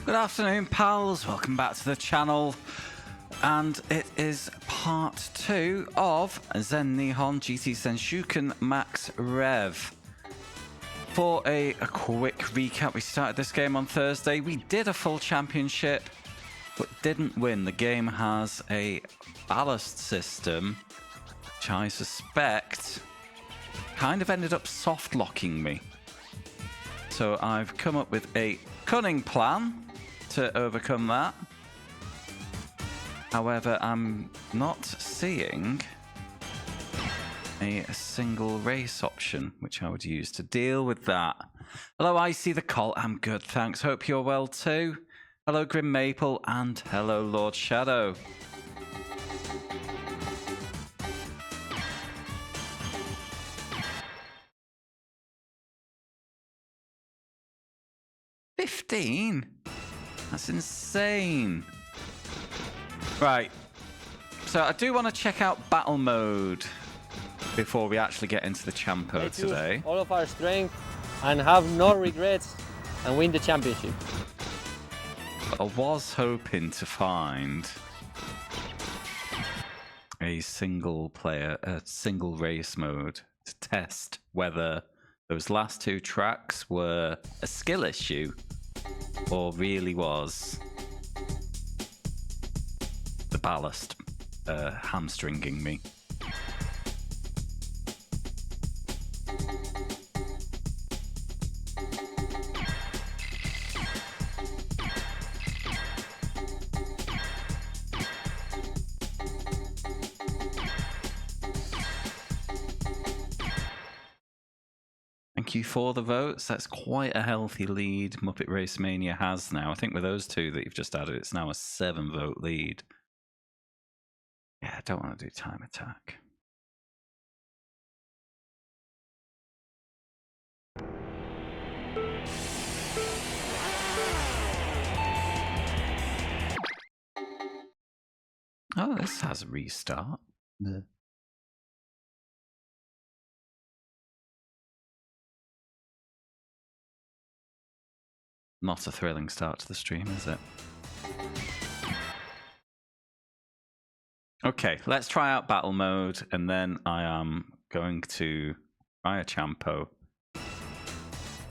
Good afternoon, pals. Welcome back to the channel. And it is part 2 of Zen Nihon GT Senshuken Max Rev. For a quick recap, we started this game on Thursday. We did a full championship, but didn't win. The game has a ballast system, which I suspect kind of ended up soft locking me. So I've come up with a cunning plan to overcome that. However, I'm not seeing a single race option which I would use to deal with that. Hello, I see the call. I'm good, thanks. Hope you're well too. Hello, Grim Maple, and hello, Lord Shadow. $15? That's insane. Right. So I do want to check out battle mode before we actually get into the Champo today. All of our strength and have no regrets and win the championship. But I was hoping to find a single race mode to test whether those last two tracks were a skill issue or really was the ballast hamstringing me. Thank you for the votes. That's quite a healthy lead Muppet Race Mania has now. I think with those two that you've just added, it's now a 7-vote lead. Yeah, I don't want to do time attack. Oh, this has a restart. Yeah. Not a thrilling start to the stream, is it? Okay, let's try out battle mode, and then I am going to try a Champo.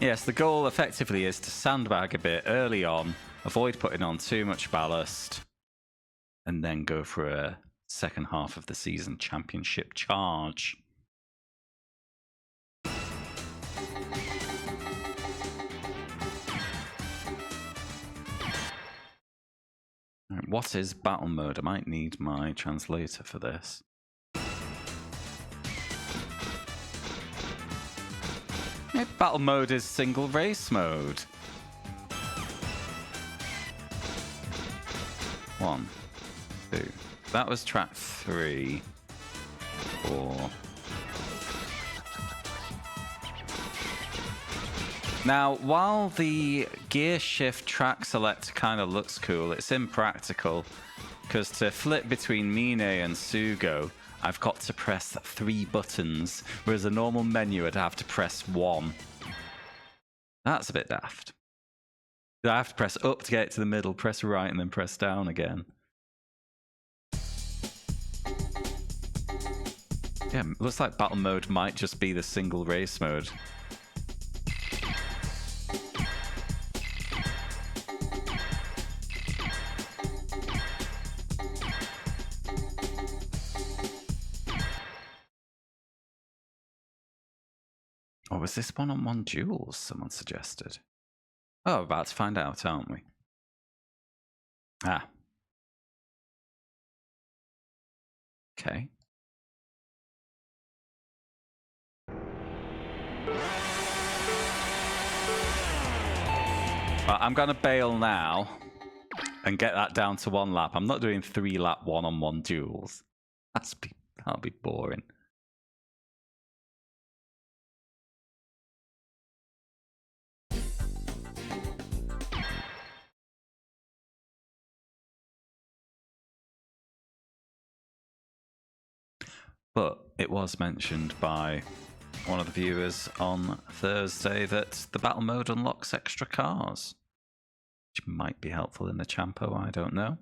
Yes, the goal effectively is to sandbag a bit early on, avoid putting on too much ballast, and then go for a second half of the season championship charge. What is battle mode? I might need my translator for this. Maybe battle mode is single race mode. 1, 2. That was track 3. 4. Now, while the gear shift track select kind of looks cool, it's impractical because to flip between Mine and Sugo, I've got to press 3 buttons, whereas a normal menu I'd have to press 1. That's a bit daft. I have to press up to get it to the middle, press right, and then press down again. Yeah, looks like battle mode might just be the single race mode. Or was this one-on-one duels someone suggested? Oh, about to find out, aren't we? Ah. Okay. Well, I'm going to bail now and get that down to 1 lap. I'm not doing 3-lap one-on-one duels. That'll be boring. But it was mentioned by one of the viewers on Thursday that the battle mode unlocks extra cars. which might be helpful in the Champo, I don't know.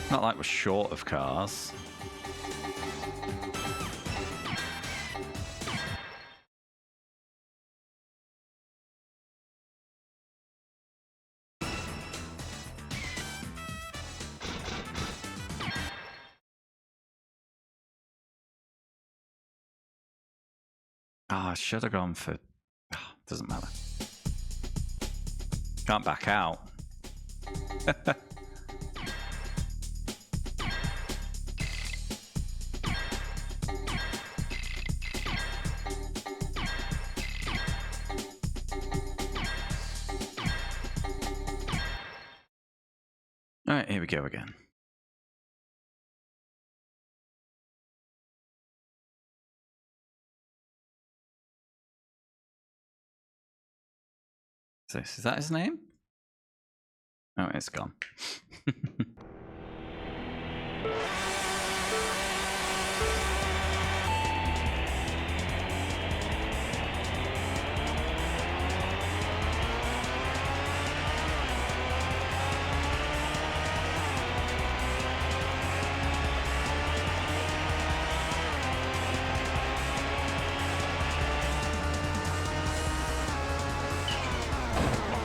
Not like we're short of cars. I should have gone for... doesn't matter. Can't back out. All right, here we go again. Is that his name? Oh, it's gone.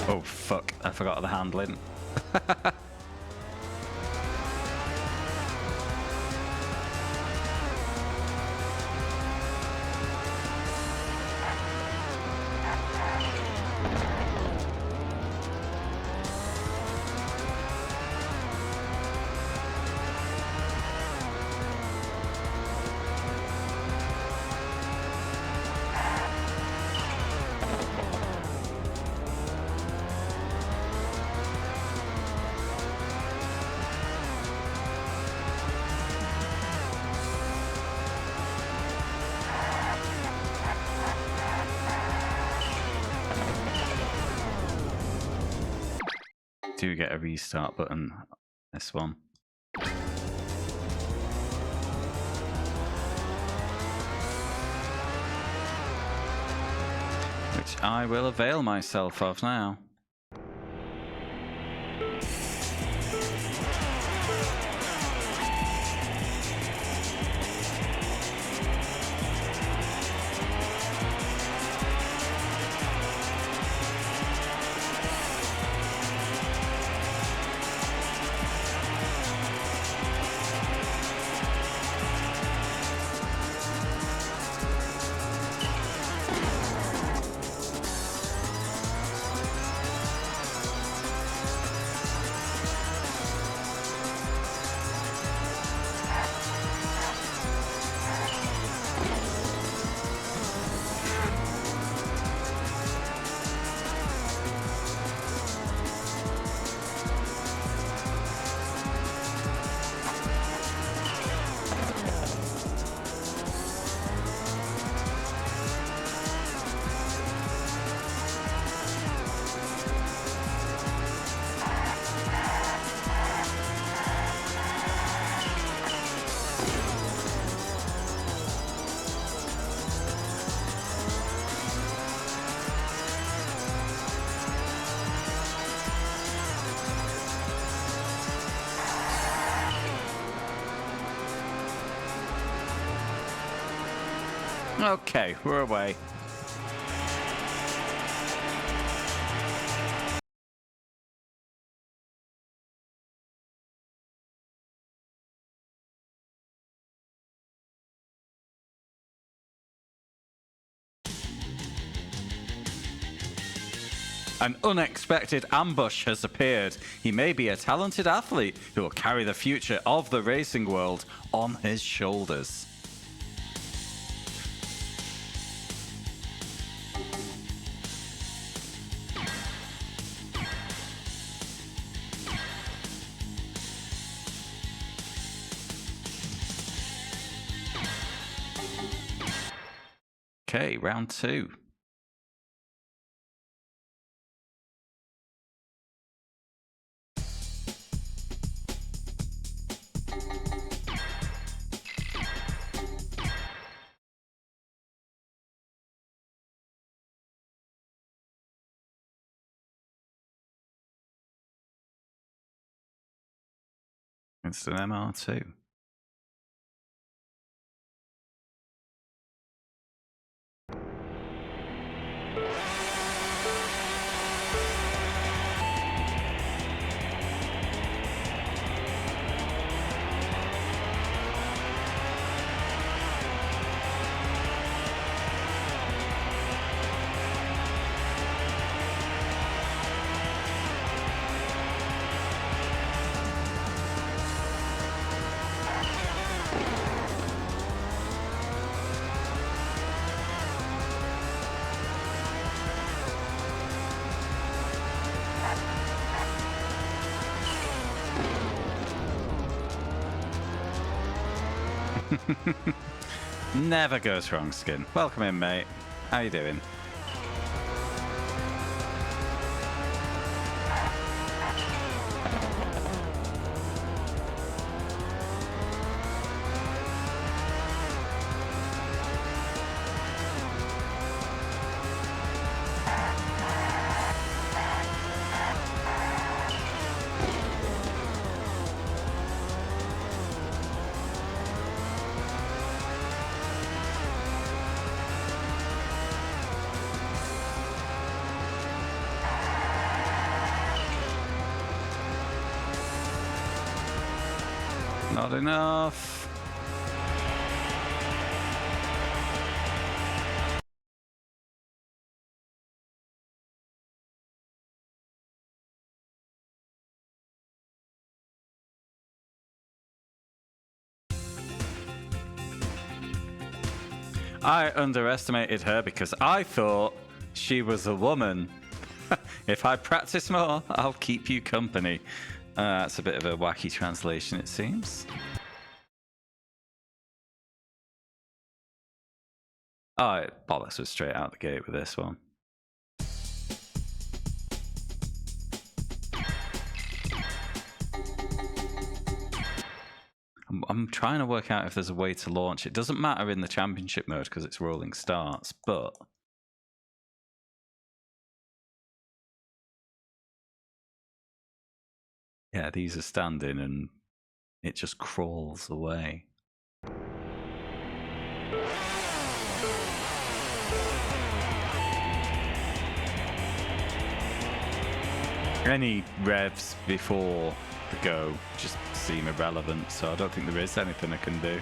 Oh, fuck. I forgot the handling. Do get a restart button, this one. Which I will avail myself of now. Okay, we're away. An unexpected ambush has appeared. He may be a talented athlete who will carry the future of the racing world on his shoulders. Okay, round 2. against an MR2. Never goes wrong, Skin. Welcome in, mate. How you doing? Not enough. I underestimated her because I thought she was a woman. If I practice more, I'll keep you company. That's a bit of a wacky translation, it seems. Oh, bollocks was straight out the gate with this one. I'm trying to work out if there's a way to launch. It doesn't matter in the championship mode because it's rolling starts, but yeah, these are standing and it just crawls away. Any revs before the go just seem irrelevant, so I don't think there is anything I can do.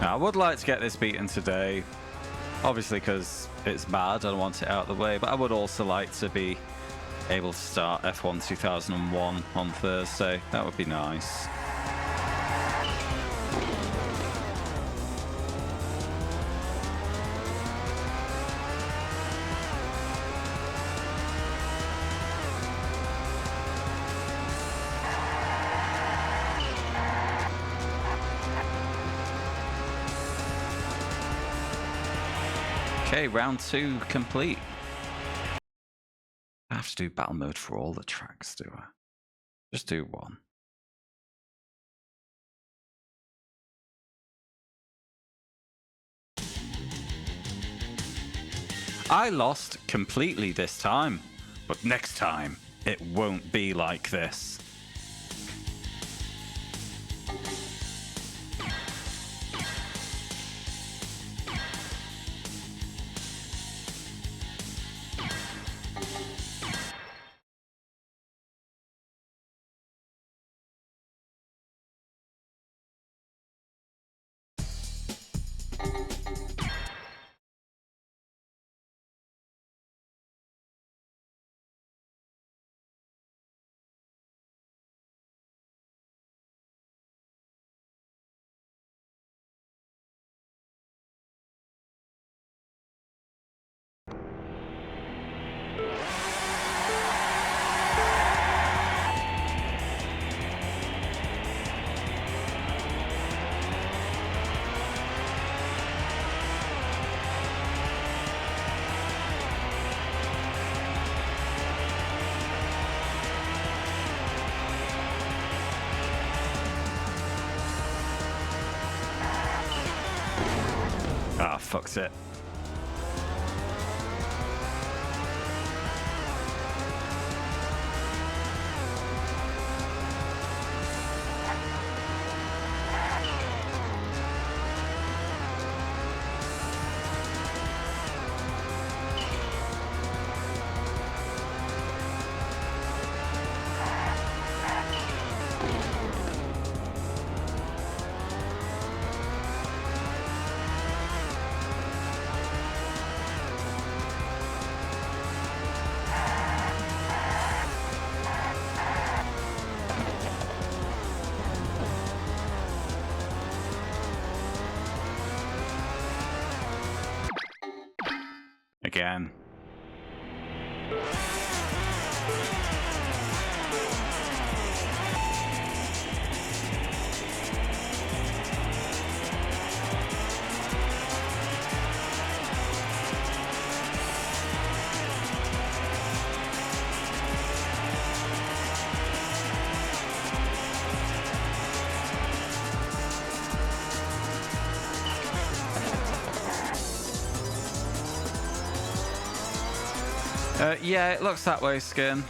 I would like to get this beaten today, obviously because it's bad, I don't want it out of the way, but I would also like to be able to start F1 2001 on Thursday. That would be nice. Okay, round 2 complete. I have to do battle mode for all the tracks, do I? Just do one. I lost completely this time, but next time it won't be like this. fucked it. Again. Yeah, it looks that way, Skin.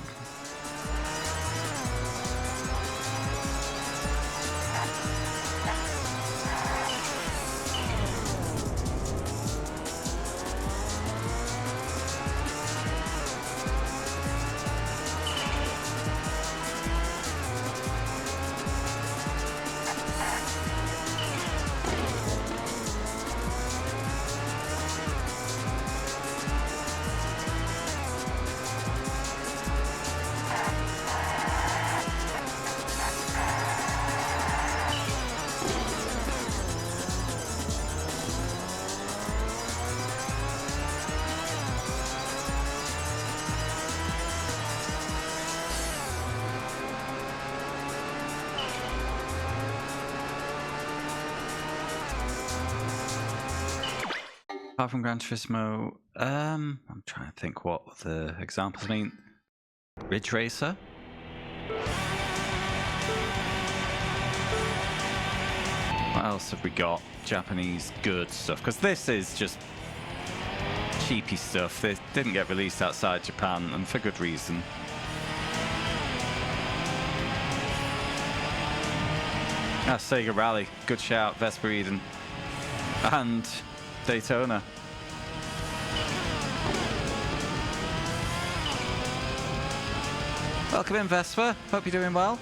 Apart from Gran Turismo, I'm trying to think what the examples mean. Ridge Racer? What else have we got? Japanese good stuff. Because this is just cheapy stuff. They didn't get released outside Japan, and for good reason. Ah, Sega Rally. Good shout. Vesper Eden. And Daytona. Welcome in, Vesper. Hope you're doing well.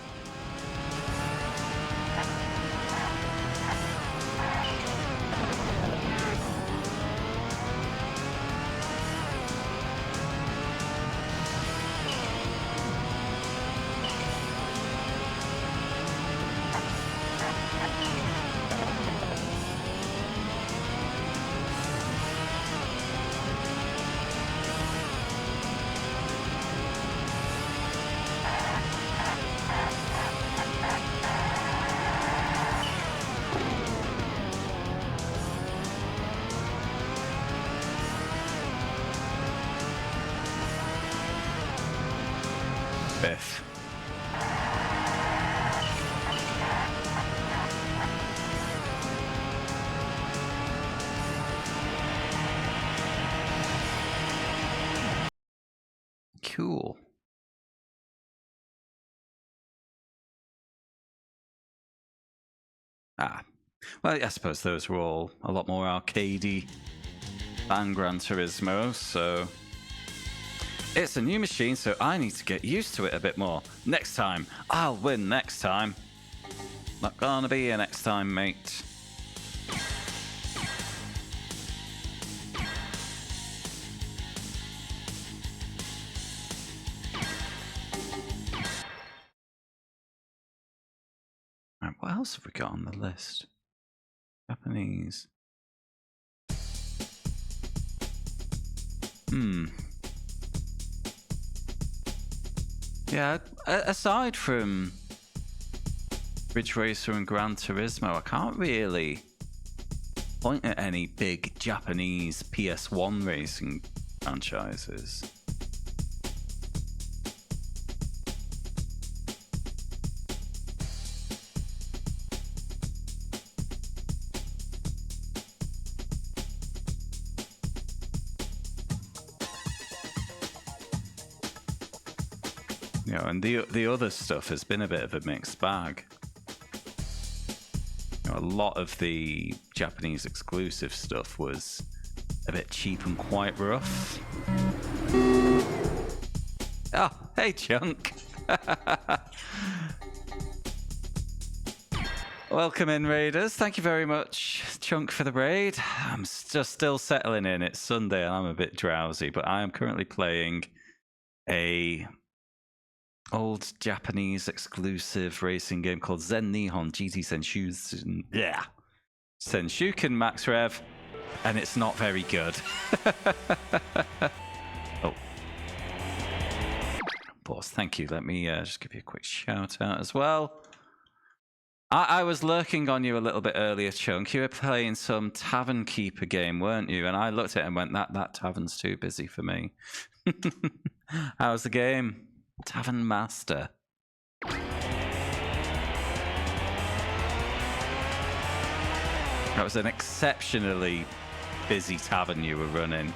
Biff. Cool. Ah. Well, I suppose those were all a lot more arcadey than Gran Turismo, so it's a new machine, so I need to get used to it a bit more. Next time. I'll win next time. Not gonna be a next time, mate. Right, what else have we got on the list? Japanese. Yeah, aside from Ridge Racer and Gran Turismo, I can't really point at any big Japanese PS1 racing franchises. You know, and the other stuff has been a bit of a mixed bag. You know, a lot of the Japanese exclusive stuff was a bit cheap and quite rough. Oh, hey, Chunk. Welcome in, Raiders. Thank you very much, Chunk, for the raid. I'm just still settling in. It's Sunday and I'm a bit drowsy, but I am currently playing a old Japanese exclusive racing game called Zen Nihon GT Senshuken. Yeah. Senshuken Max Rev, and it's not very good. Oh. Boss, thank you. Let me just give you a quick shout out as well. I was lurking on you a little bit earlier, Chunk. You were playing some Tavern Keeper game, weren't you? And I looked at it and went, that tavern's too busy for me. How's the game? Tavern Master. That was an exceptionally busy tavern you were running.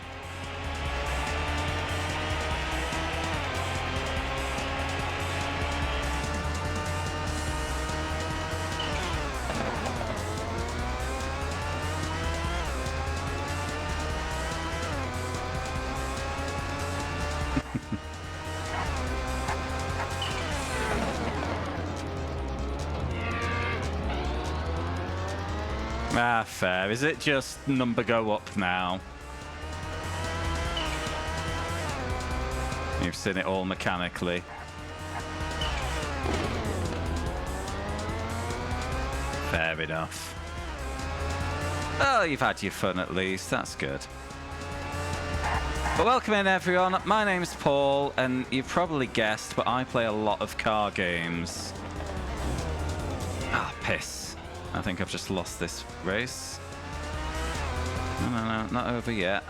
Ah, fair. Is it just number go up now? You've seen it all mechanically. Fair enough. Oh, you've had your fun at least. That's good. Well, welcome in, everyone. My name's Paul, and you've probably guessed, but I play a lot of car games. Ah, piss. I think I've just lost this race. No, not over yet.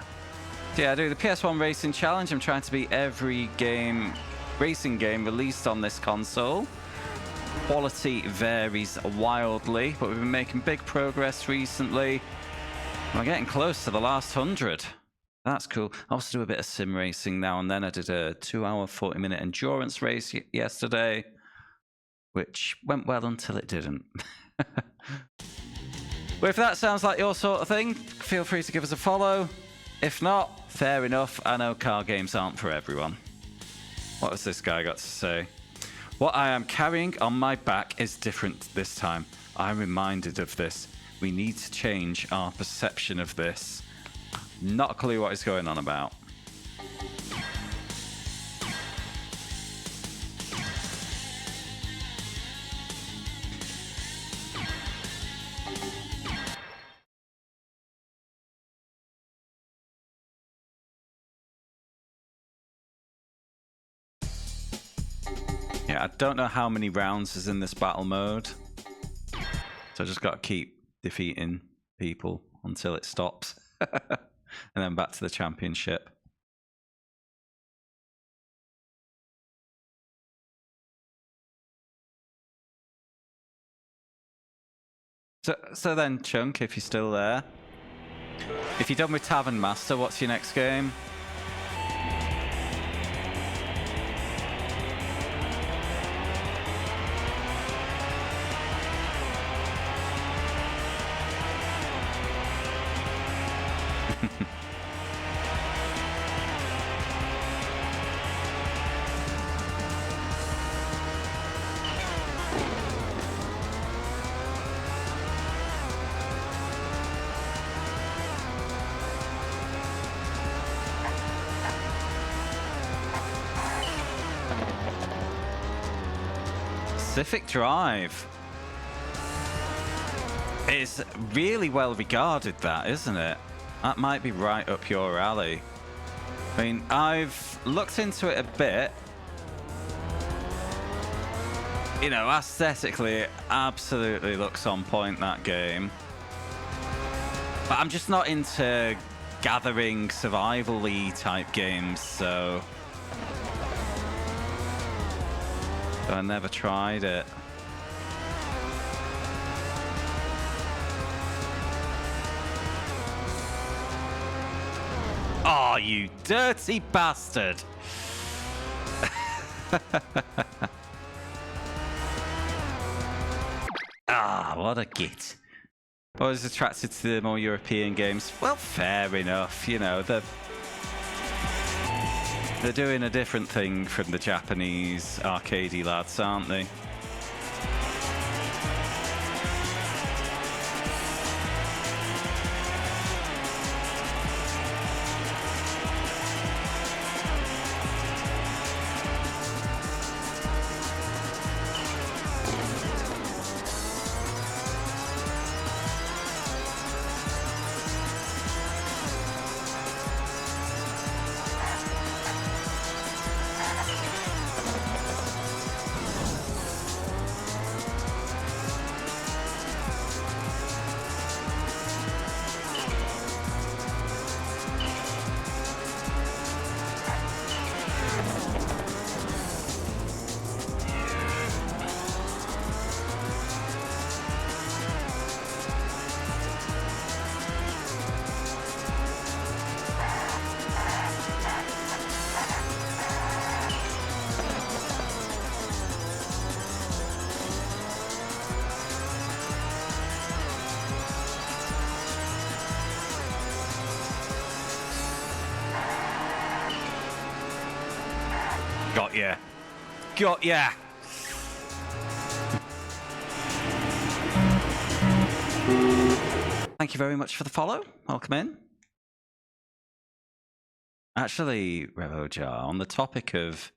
So yeah, I do the PS1 Racing Challenge. I'm trying to beat every racing game released on this console. Quality varies wildly, but we've been making big progress recently. We're getting close to the last 100. That's cool. I also do a bit of sim racing now and then. I did a 2-hour, 40-minute endurance race yesterday, which went well until it didn't. Well, if that sounds like your sort of thing, feel free to give us a follow. If not, fair enough. I know car games aren't for everyone. What has this guy got to say? What I am carrying on my back is different this time. I'm reminded of this. We need to change our perception of this. Not a clue what he's going on about. Yeah, I don't know how many rounds is in this battle mode. So I just got to keep defeating people until it stops. And then back to the championship. So then, Chunk, if you're still there. If you're done with Tavern Master, what's your next game? Pacific Drive is really well regarded, that, isn't it? That might be right up your alley. I mean, I've looked into it a bit. You know, aesthetically, it absolutely looks on point, that game. But I'm just not into gathering survival-y type games, so I never tried it. Oh, you dirty bastard! Ah, what a git. I was attracted to the more European games. Well, fair enough. You know, they're doing a different thing from the Japanese arcadey lads, aren't they? Got ya. Got ya. Thank you very much for the follow. Welcome in. Actually, RevoJar, on the topic of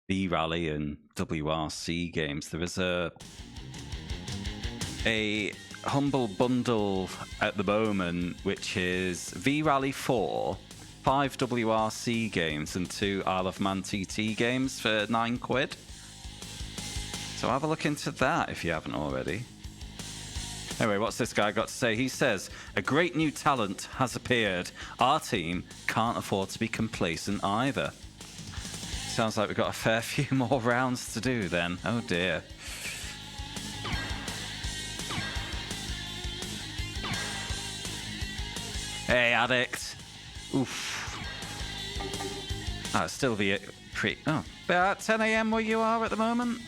V-Rally and WRC games, there is a humble bundle at the moment, which is V-Rally 4, 5 WRC games, and 2 Isle of Man TT games for £9. So have a look into that if you haven't already. Anyway, what's this guy got to say? He says, a great new talent has appeared. Our team can't afford to be complacent either. Sounds like we've got a fair few more rounds to do then. Oh dear. Hey, addict. Oof. Oh, it's still the Oh, about 10 AM where you are at the moment?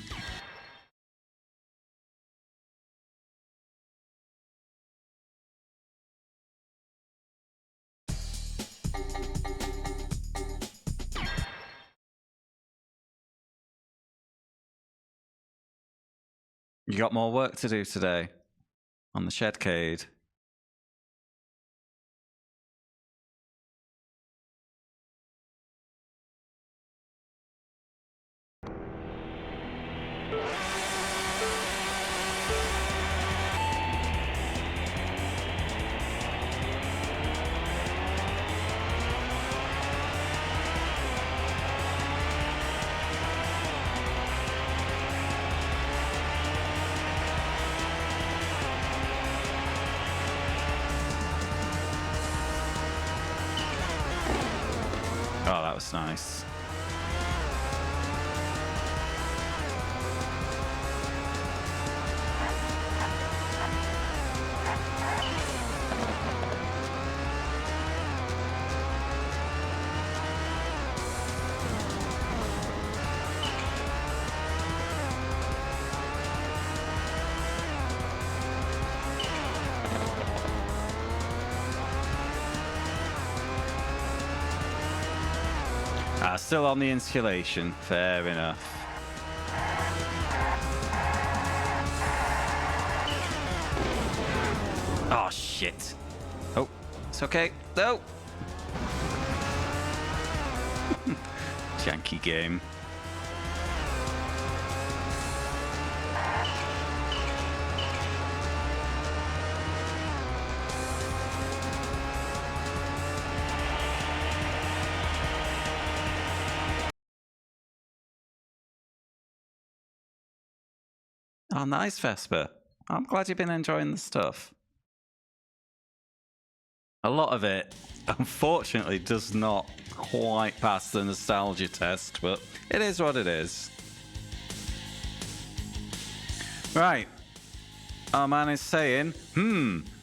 You got more work to do today on the Shedcade. Oh, that was nice. Still on the insulation. Fair enough. Oh, shit. Oh, it's okay. No. Janky game. Oh, nice, Vesper. I'm glad you've been enjoying the stuff. A lot of it, unfortunately, does not quite pass the nostalgia test, but it is what it is. Right. Our man is saying,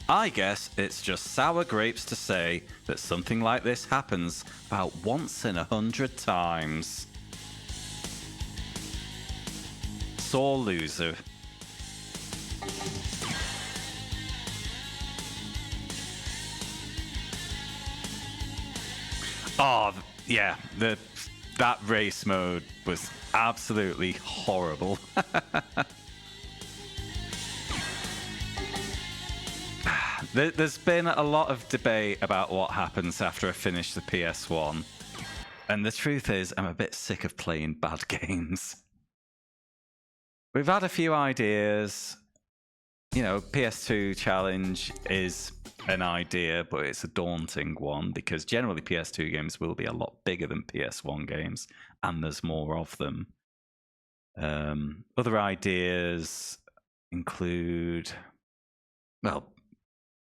I guess it's just sour grapes to say that something like this happens about once in 100 times. sore loser. Oh, yeah, that race mode was absolutely horrible. There's been a lot of debate about what happens after I finish the PS1. And the truth is, I'm a bit sick of playing bad games. We've had a few ideas. You know, PS2 challenge is an idea, but it's a daunting one because generally PS2 games will be a lot bigger than PS1 games, and there's more of them. Other ideas include, well,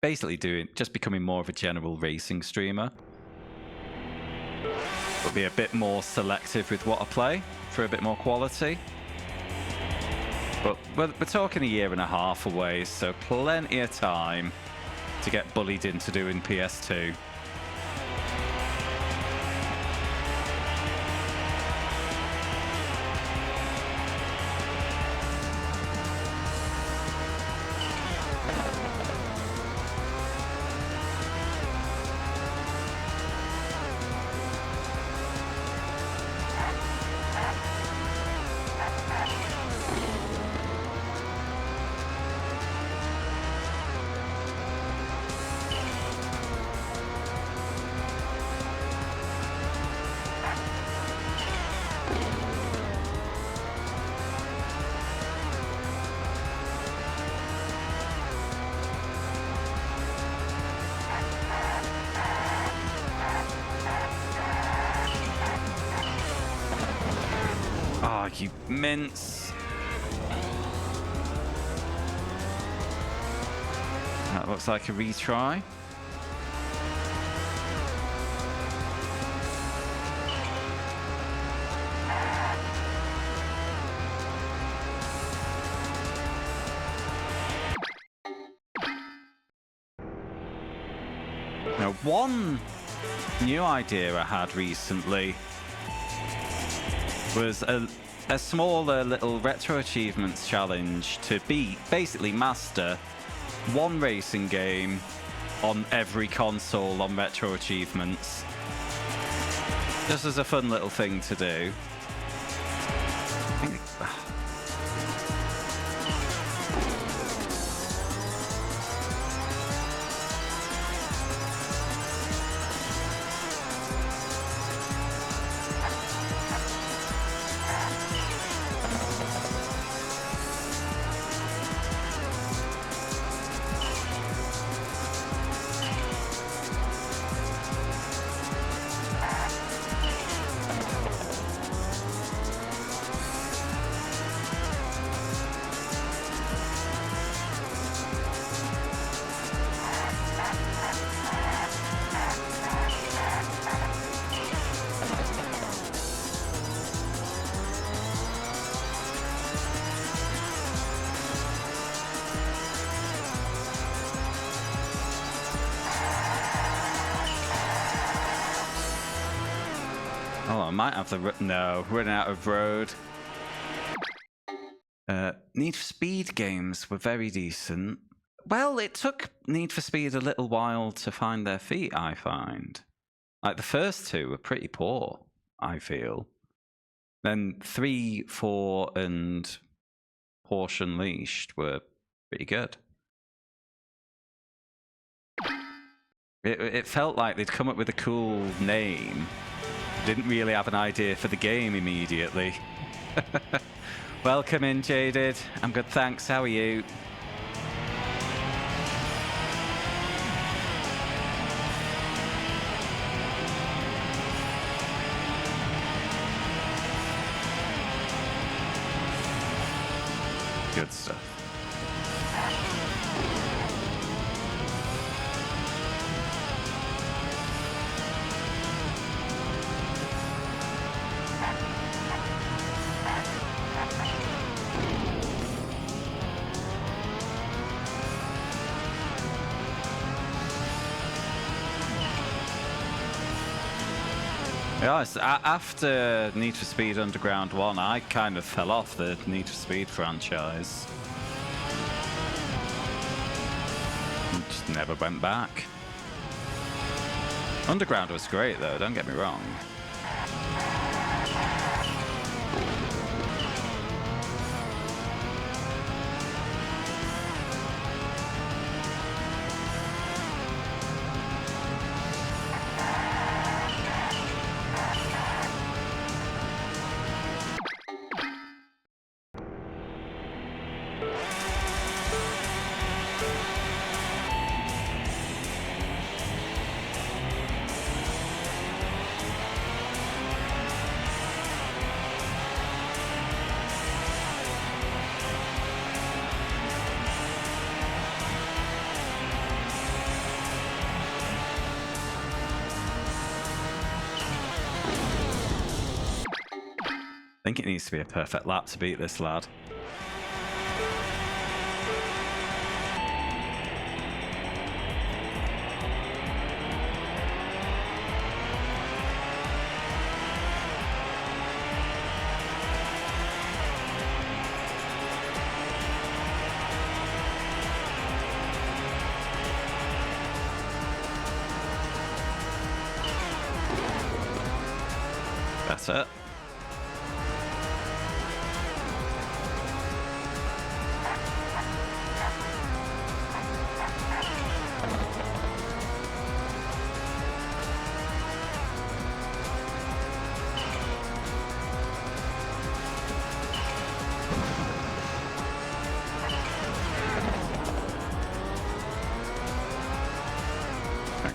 basically just becoming more of a general racing streamer, but be a bit more selective with what I play for a bit more quality. But we're talking a year and a half away, so plenty of time to get bullied into doing PS2. Oh, you mince. That looks like a retry. Now, one new idea I had recently was a smaller little retro achievements challenge to basically master one racing game on every console on retro achievements. Just as a fun little thing to do. Oh, I might have the... No, running out of road. Need for Speed games were very decent. Well, it took Need for Speed a little while to find their feet, I find. Like, the first two were pretty poor, I feel. Then 3, 4, and Porsche Unleashed were pretty good. It felt like they'd come up with a cool name. Didn't really have an idea for the game immediately. Welcome in, Jaded. I'm good, thanks. How are you? Good stuff. Yeah, after Need for Speed Underground 1, I kind of fell off the Need for Speed franchise. And just never went back. Underground was great though, don't get me wrong. I think it needs to be a perfect lap to beat this lad. That's it.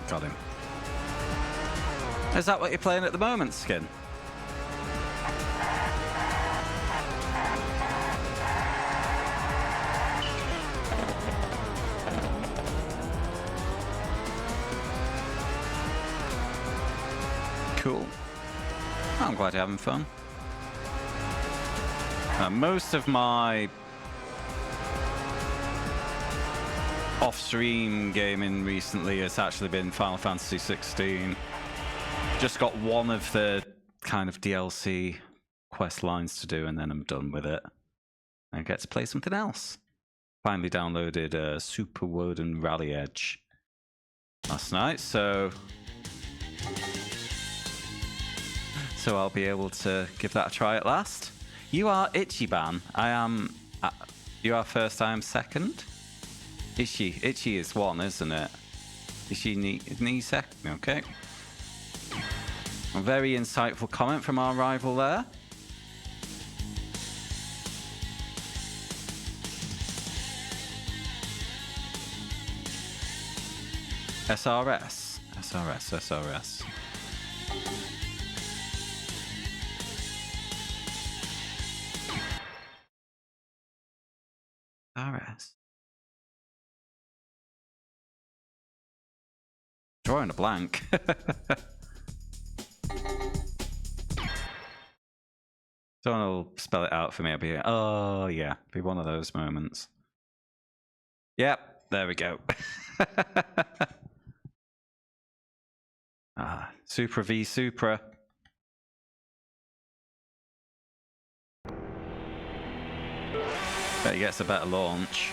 Got him. Is that what you're playing at the moment, Skin? Cool. I'm glad you're having fun. Most of my off-stream gaming recently has actually been Final Fantasy 16. Just got one of the kind of DLC quest lines to do and then I'm done with it. I get to play something else. Finally downloaded Super Woden Rally Edge last night, so I'll be able to give that a try at last. You are Ichiban. I am... you are first, I am second. Ichi is one, isn't it? Ichi ni second, okay. A very insightful comment from our rival there. SRS. RS. Drawing a blank. Someone will spell it out for me. I'll be, oh yeah, be one of those moments. Yep, there we go. Supra v Supra. Bet he gets a better launch.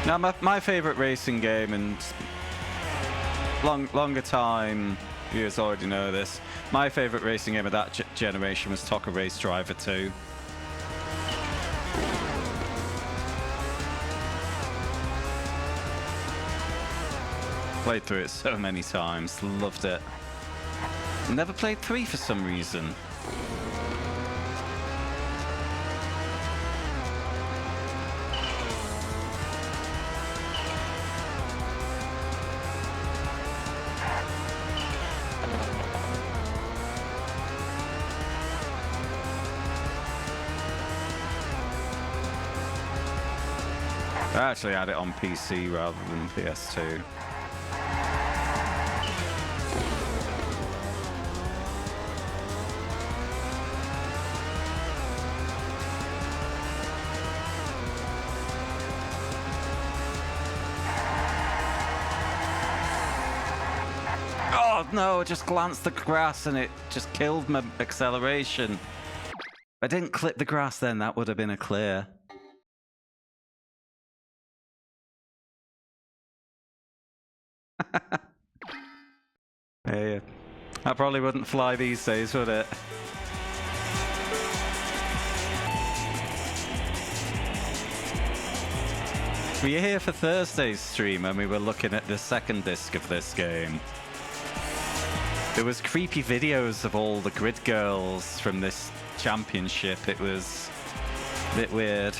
Now, my favourite racing game, and longer time viewers already know this, my favourite racing game of that generation was Tokka Race Driver 2. Played through it so many times, loved it. Never played 3 for some reason. I actually had it on PC rather than PS2. Oh no, I just glanced the grass and it just killed my acceleration. If I didn't clip the grass then, that would have been a clear. Yeah, that probably wouldn't fly these days, would it? Were you here for Thursday's stream when we were looking at the second disc of this game? There was creepy videos of all the grid girls from this championship. It was a bit weird.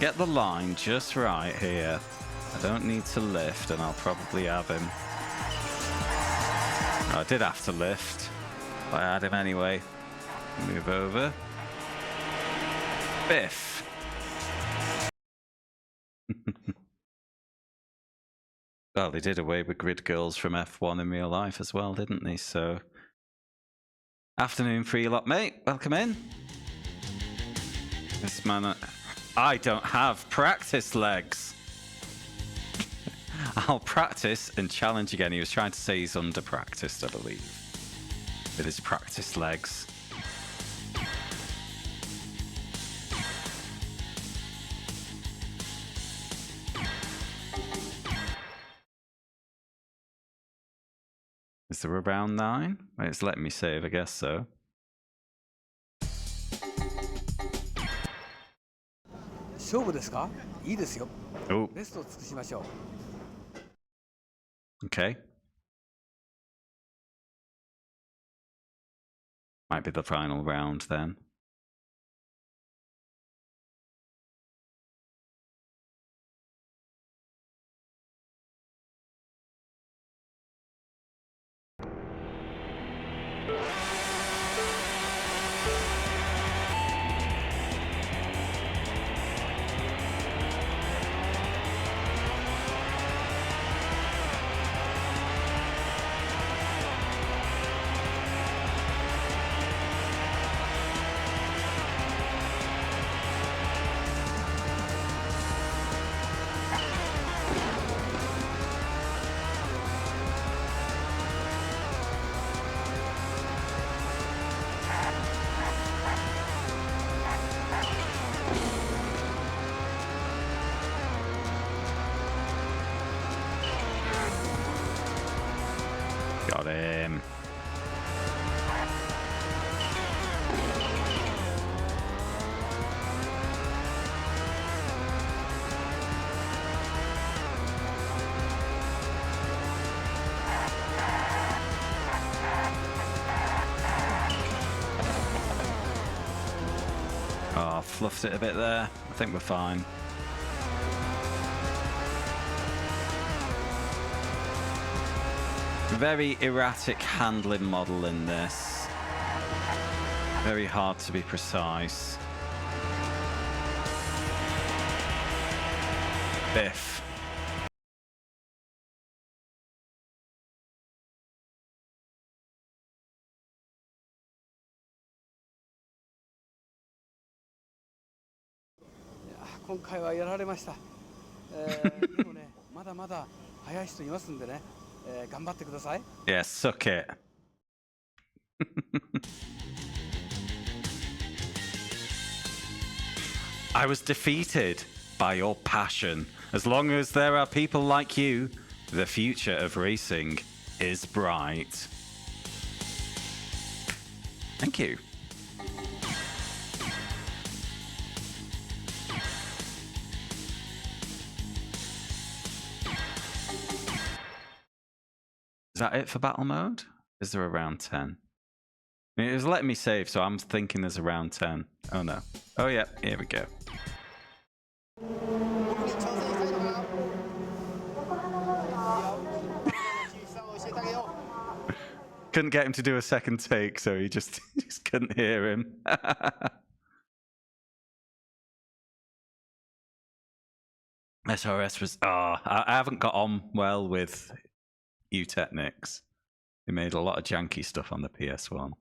Get the line just right here. I don't need to lift and I'll probably have him. I did have to lift, but I had him anyway. Move over. Biff. Well, they did away with grid girls from F1 in real life as well, didn't they? So, afternoon free lot, mate. Welcome in. This man... I don't have practice legs. I'll practice and challenge again. He was trying to say he's under practiced, I believe, with his practice legs. Is there a round 9? Well, it's letting me save, I guess so. Oh. Okay. Might be the final round then. Got him. Oh, fluffed it a bit there. I think we're fine. Very erratic handling model in this. Very hard to be precise. Biff. Yeah, suck it. I was defeated by your passion. As long as there are people like you, the future of racing is bright. Thank you. Is that it for battle mode? Is there around 10? I mean, it was letting me save, so I'm thinking there's around 10. Oh no. Oh yeah, here we go. Couldn't get him to do a second take, so he just couldn't hear him. SRS was... I haven't got on well with Technics. They made a lot of janky stuff on the PS1.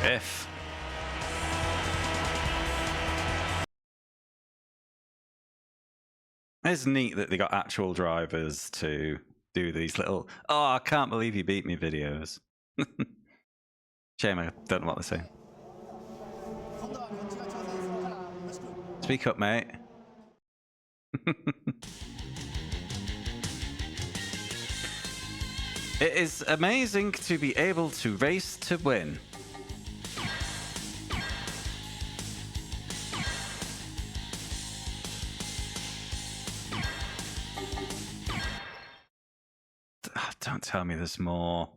If. It's neat that they got actual drivers to do these little, oh, I can't believe you beat me videos. Shame I don't know what they're saying. Speak up, mate. It is amazing to be able to race to win. Don't tell me there's more.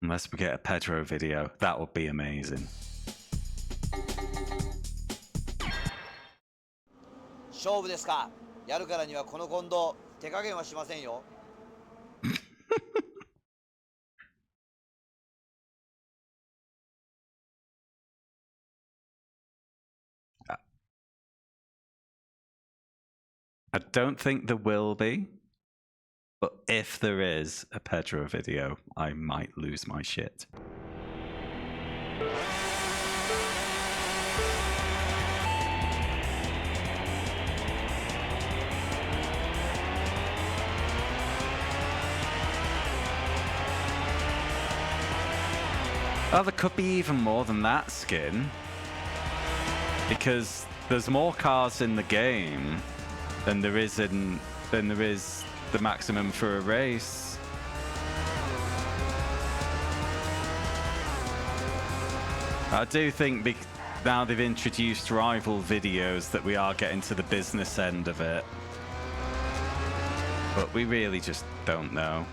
Unless we get a Pedro video. That would be amazing. 勝負ですか。やるからにはこの近藤手加減はしませんよ。I don't think there will be, but if there is a Pedro video, I might lose my shit. Oh, there could be even more than that skin, because there's more cars in the game than there is the maximum for a race. I do think now they've introduced rival videos that we are getting to the business end of it, but we really just don't know.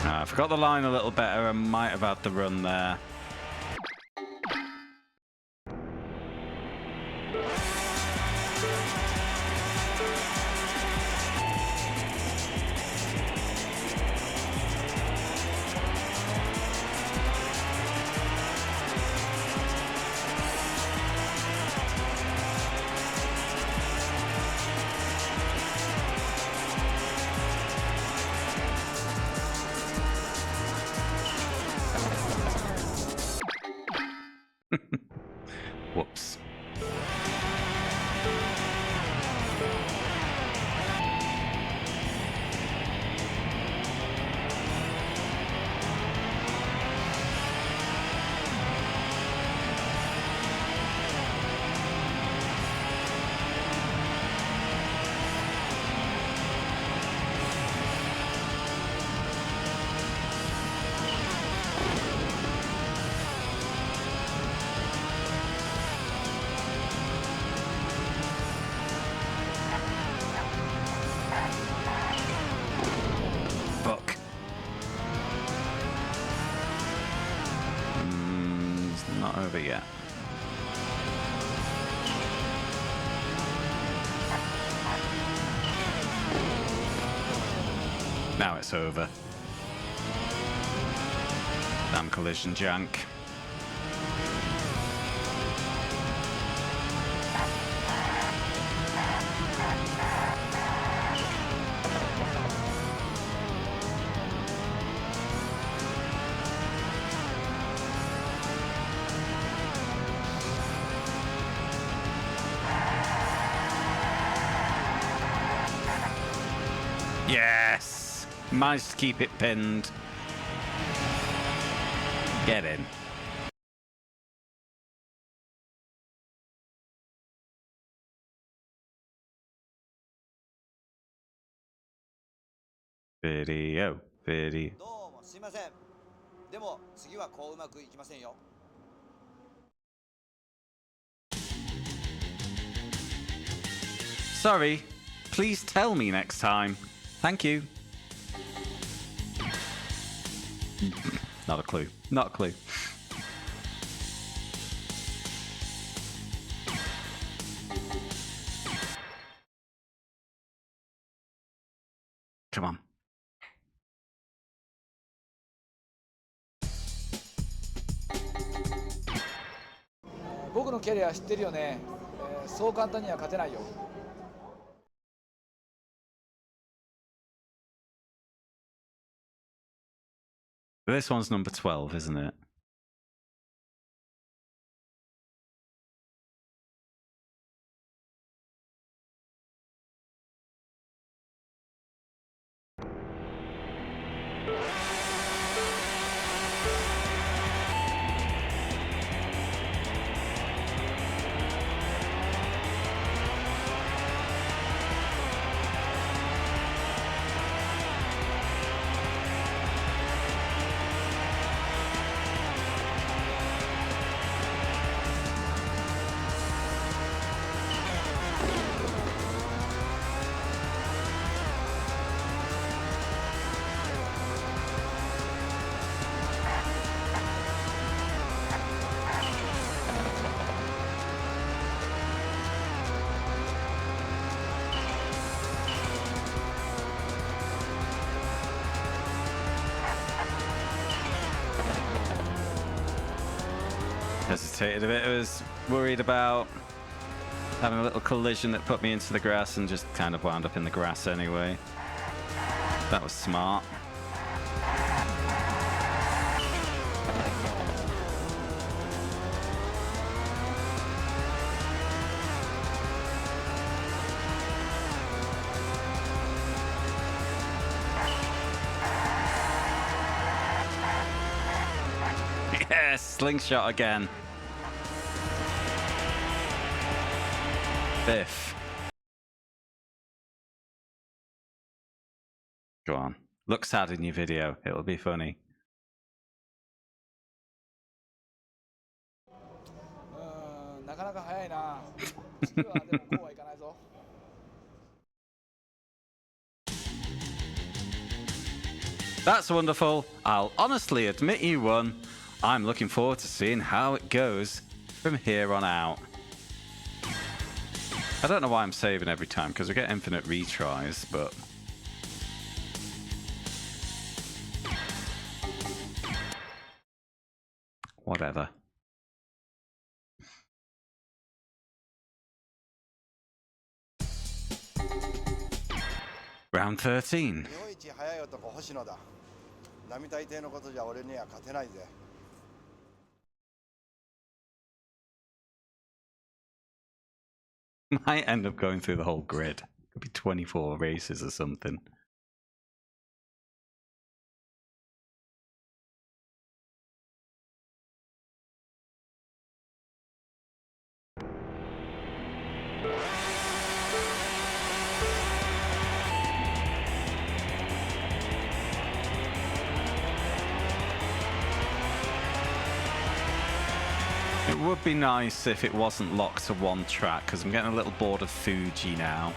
I forgot the line a little better. I might have had the run there. over yet. Now it's over. Damn collision jank. Yes! Managed to keep it pinned. Get in. Video. どうもすいません。でも次はこううまくいきませんよ。Sorry. Please tell me next time. Thank you. Not a clue. Not a clue. Come on. 僕のキャリア知ってるよね、そう簡単には勝てないよ。 This one's number 12, isn't it? Hesitated a bit. I was worried about having a little collision that put me into the grass and just kind of wound up in the grass anyway. That was smart. Yes, slingshot again. Biff. Go on. Look sad in your video. It'll be funny. なかなか早いな。次はでもこうはいかないぞ。 That's wonderful. I'll honestly admit you won. I'm looking forward to seeing how it goes from here on out. I don't know why I'm saving every time, because we get infinite retries, but... whatever. Round 13. 日本一速い男星野だ。並大抵のことじゃ俺には勝てないぜ。 Might end up going through the whole grid. Could be 24 races or something. It would be nice if it wasn't locked to one track, because I'm getting a little bored of Fuji now.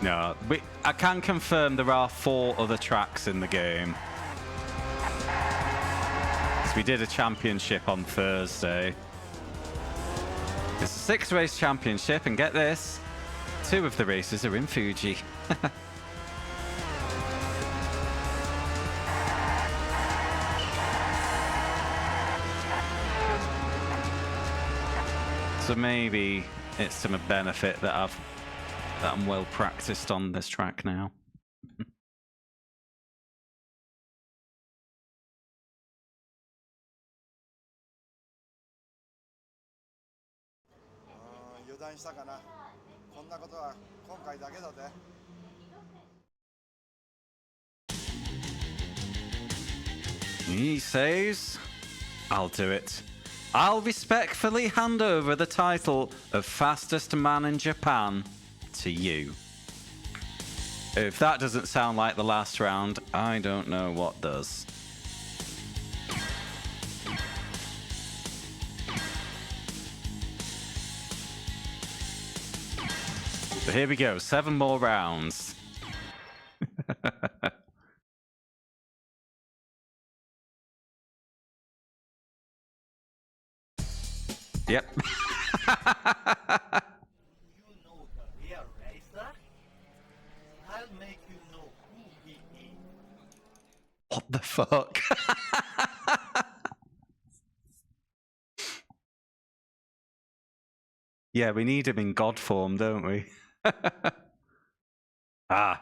No, I can confirm there are 4 other tracks in the game. So we did a championship on Thursday. It's a 6-race championship, and get this, 2 of the races are in Fuji. So maybe it's to my benefit that I'm well practiced on this track now. He says, I'll do it. I'll respectfully hand over the title of fastest man in Japan to you. If that doesn't sound like the last round, I don't know what does. But here we go, 7 more rounds. Yep. What the fuck? Yeah, we need him in God form, don't we?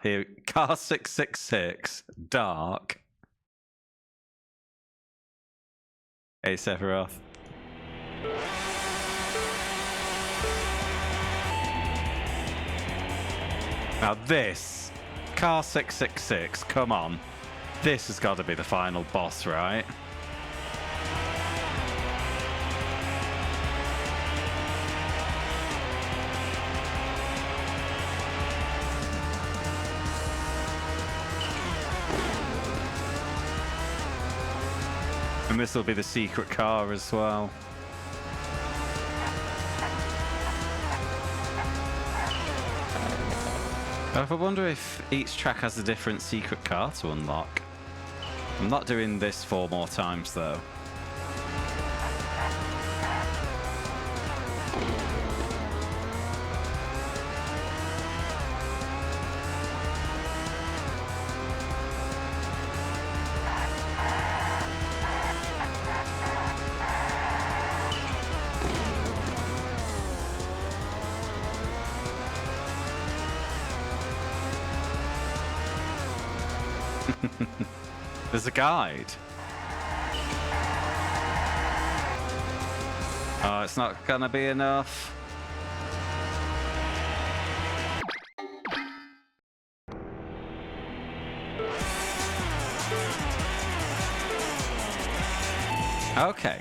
Here, car 666, dark. Hey, Sephiroth. Now this, car 666, come on. This has got to be the final boss, right? And this will be the secret car as well. I wonder if each track has a different secret car to unlock. I'm not doing this 4 more times though. There's a guide. Oh, it's not gonna be enough. Okay.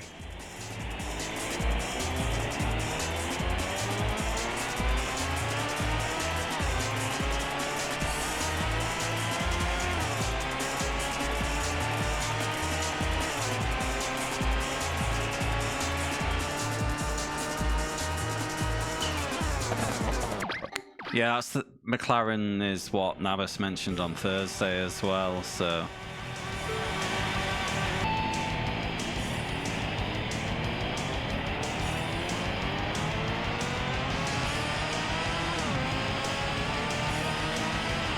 Yeah, that's the McLaren is what Nabas mentioned on Thursday as well, so.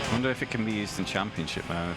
I wonder if it can be used in championship mode.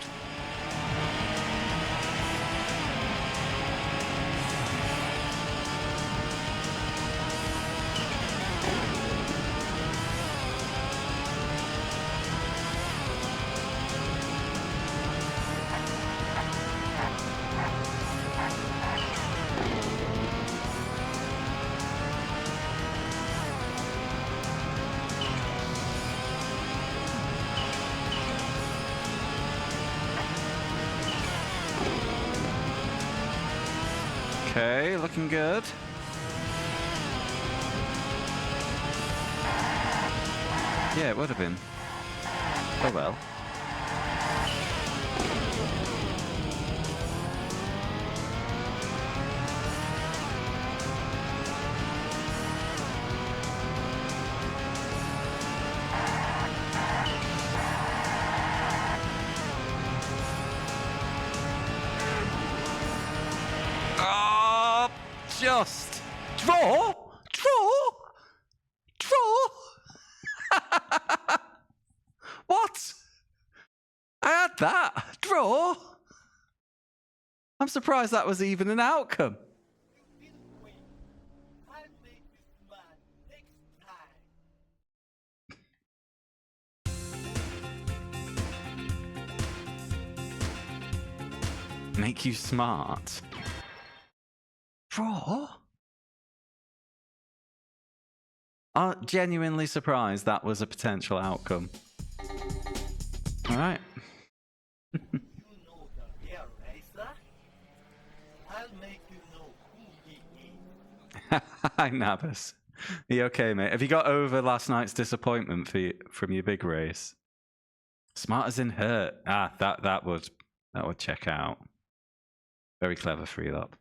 Okay, looking good. Yeah, it would have been. Oh well. just draw. What? I had that. Draw. I'm surprised that was even an outcome. Make you smart. Draw? I'm genuinely surprised that was a potential outcome. All right. Hi, Nabas. Are you okay, mate? Have you got over last night's disappointment from your big race? Smart as in hurt. Ah, that would check out. Very clever free up.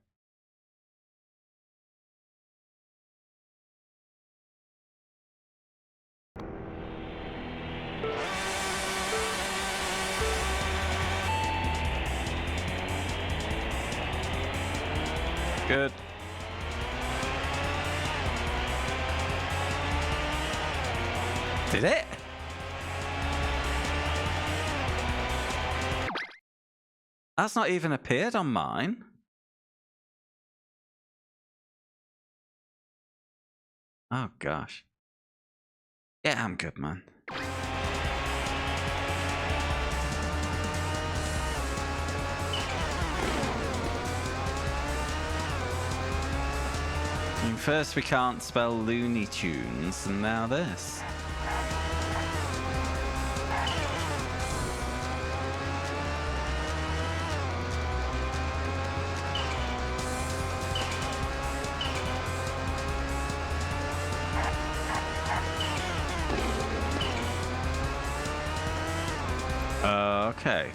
Good. Did it? That's not even appeared on mine. Oh gosh. Yeah, I'm good, man. First we can't spell Looney Tunes, and now this. Okay.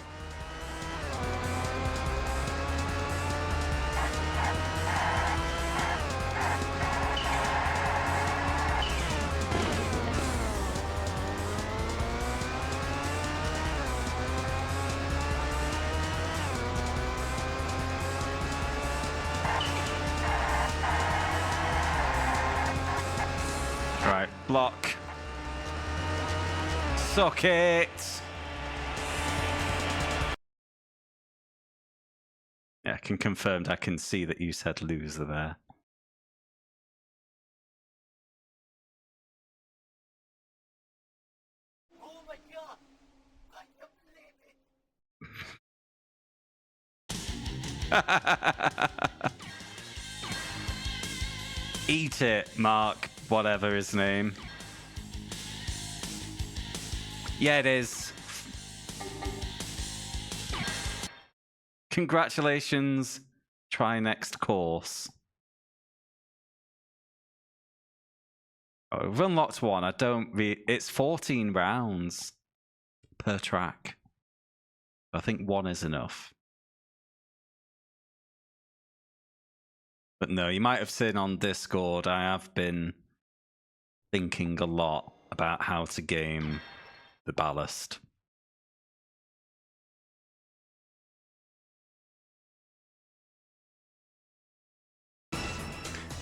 Right, block. Suck it. Yeah, I can confirm. I can see that you said loser there. Oh my god! I can't believe it! Eat it, Mark, whatever his name. Yeah, it is. Congratulations. Try next course. Oh, we've unlocked one. It's 14 rounds per track. I think one is enough. But no, you might have seen on Discord, I have been thinking a lot about how to game the ballast.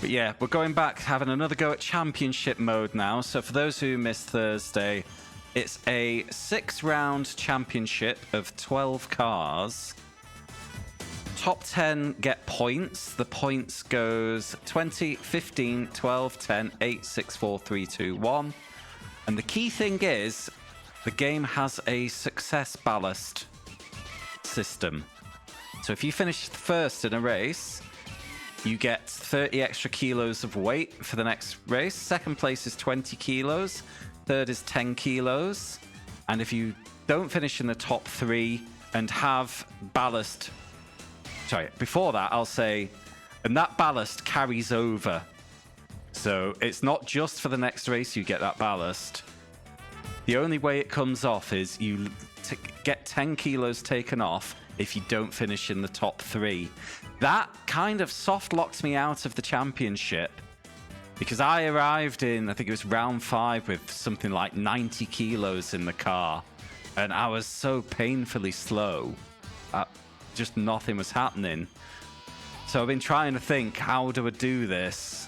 But yeah, we're going back, having another go at championship mode now. So for those who missed Thursday, it's a 6-round championship of 12 cars. Top 10 get points. The points goes 20, 15, 12, 10, 8, 6, 4, 3, 2, 1. And the key thing is, the game has a success ballast system. So if you finish first in a race, you get 30 extra kilos of weight for the next race. Second place is 20 kilos. Third is 10 kilos. And if you don't finish in the top 3 and have ballast... Sorry, before that, I'll say... And that ballast carries over. So it's not just for the next race you get that ballast. The only way it comes off is you get 10 kilos taken off if you don't finish in the top 3. That kind of soft locked me out of the championship because I arrived in, I think it was round 5 with something like 90 kilos in the car, and I was so painfully slow. Just nothing was happening. So I've been trying to think, how do I do this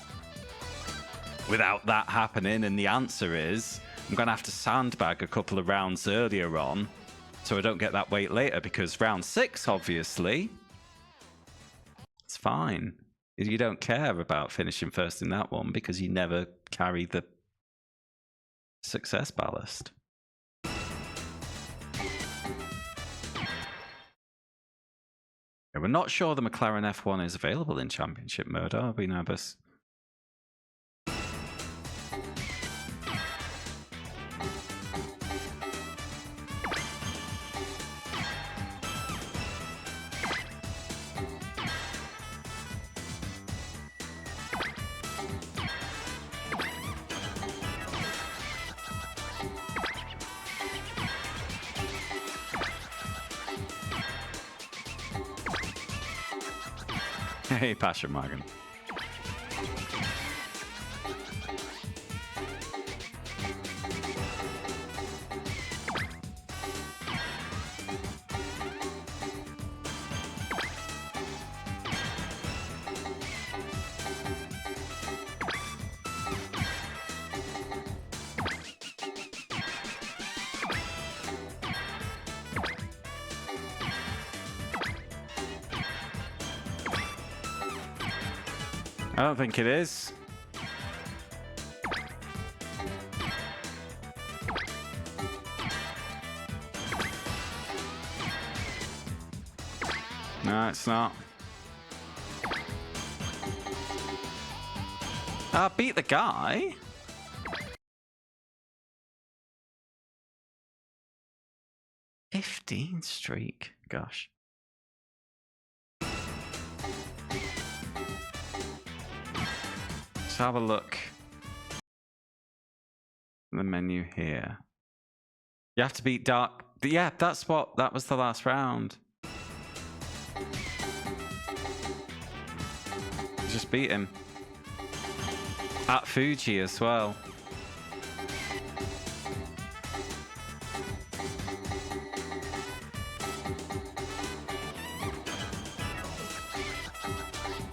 without that happening? And the answer is I'm going to have to sandbag a couple of rounds earlier on so I don't get that weight later, because round 6, obviously, it's fine. You don't care about finishing first in that one because you never carry the success ballast. We're not sure the McLaren F1 is available in championship mode, are we, Nabus? Hey, Passion Morgan. I don't think it is. No, it's not. Beat the guy. $15 streak. Gosh. Let's have a look. The menu here. You have to beat Dark. Yeah, that was the last round. Just beat him. At Fuji as well.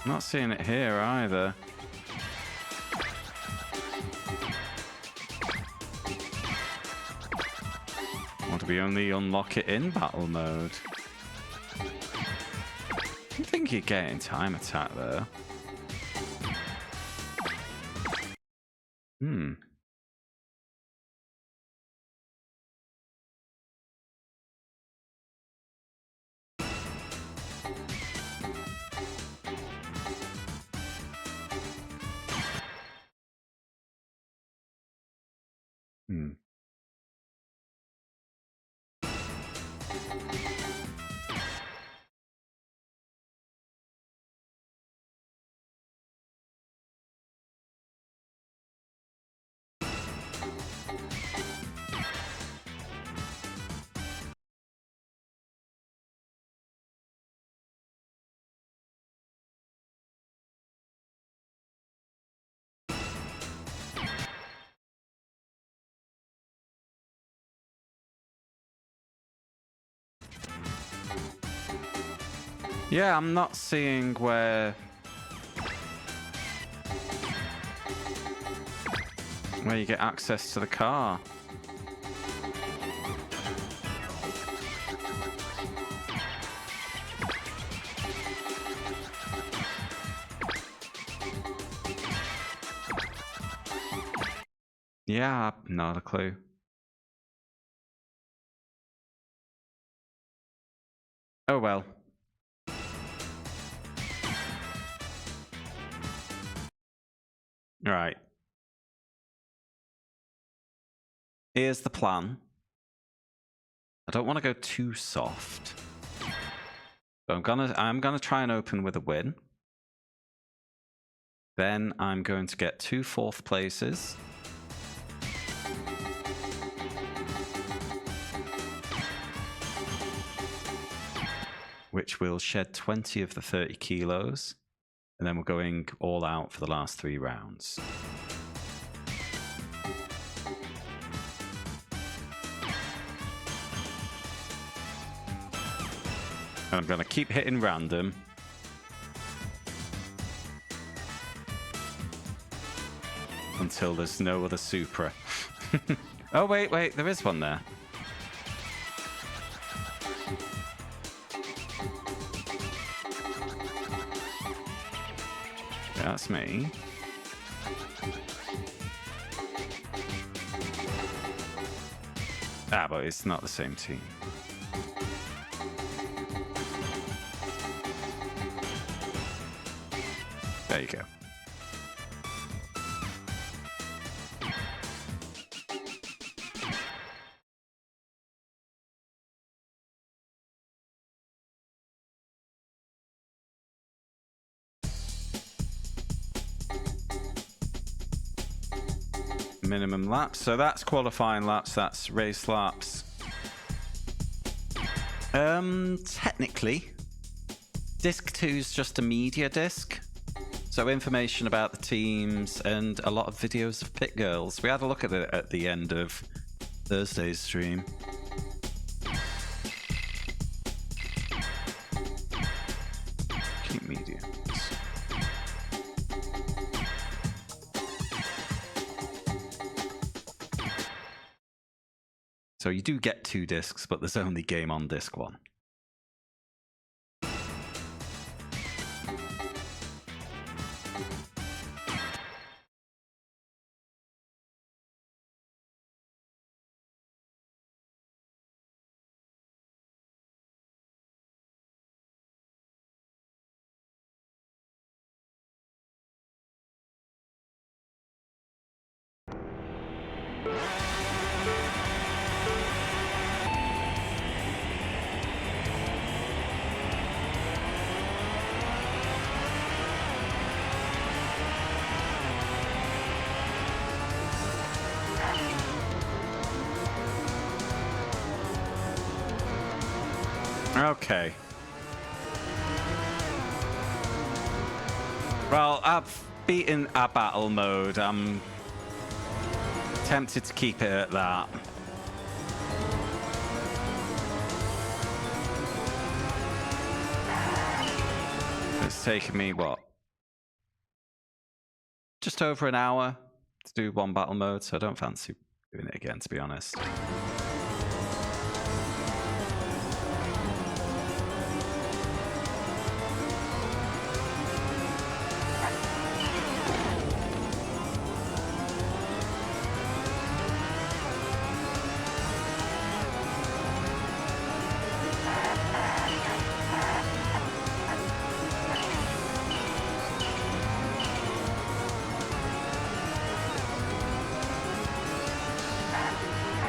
Not seeing it here either. Or do we only unlock it in battle mode? I think you're getting time attack though. Yeah, I'm not seeing where you get access to the car. Yeah, not a clue. Oh well. Right. Here's the plan. I don't want to go too soft. So I'm gonna try and open with a win. Then I'm going to get 2 4th places. Which will shed 20 of the 30 kilos. And then we're going all out for the last 3 rounds. And I'm going to keep hitting random until there's no other Supra. Oh, wait, there is one there. Yeah, that's me. Ah, but it's not the same team. There you go. Minimum laps. So that's qualifying laps, that's race laps. Technically, disc 2 is just a media disc. So information about the teams and a lot of videos of pit girls. We had a look at it at the end of Thursday's stream. Keep media. So you do get 2 discs, but there's only game on disc 1. Okay. Well, I've beaten a battle mode. I'm tempted to keep it at that. It's taken me, what? Just over an hour to do one battle mode, so I don't fancy doing it again, to be honest.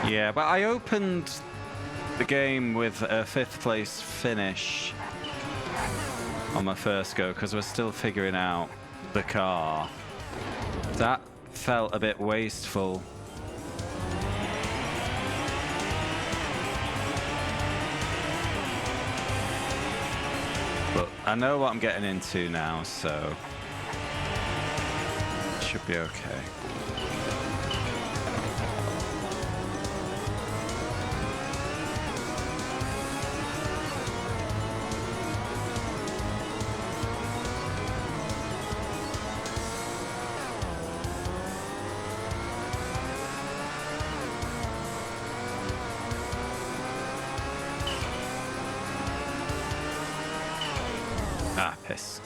Yeah, but I opened the game with a 5th place finish on my first go because we're still figuring out the car. That felt a bit wasteful. But I know what I'm getting into now, so it should be okay. Ah, piss.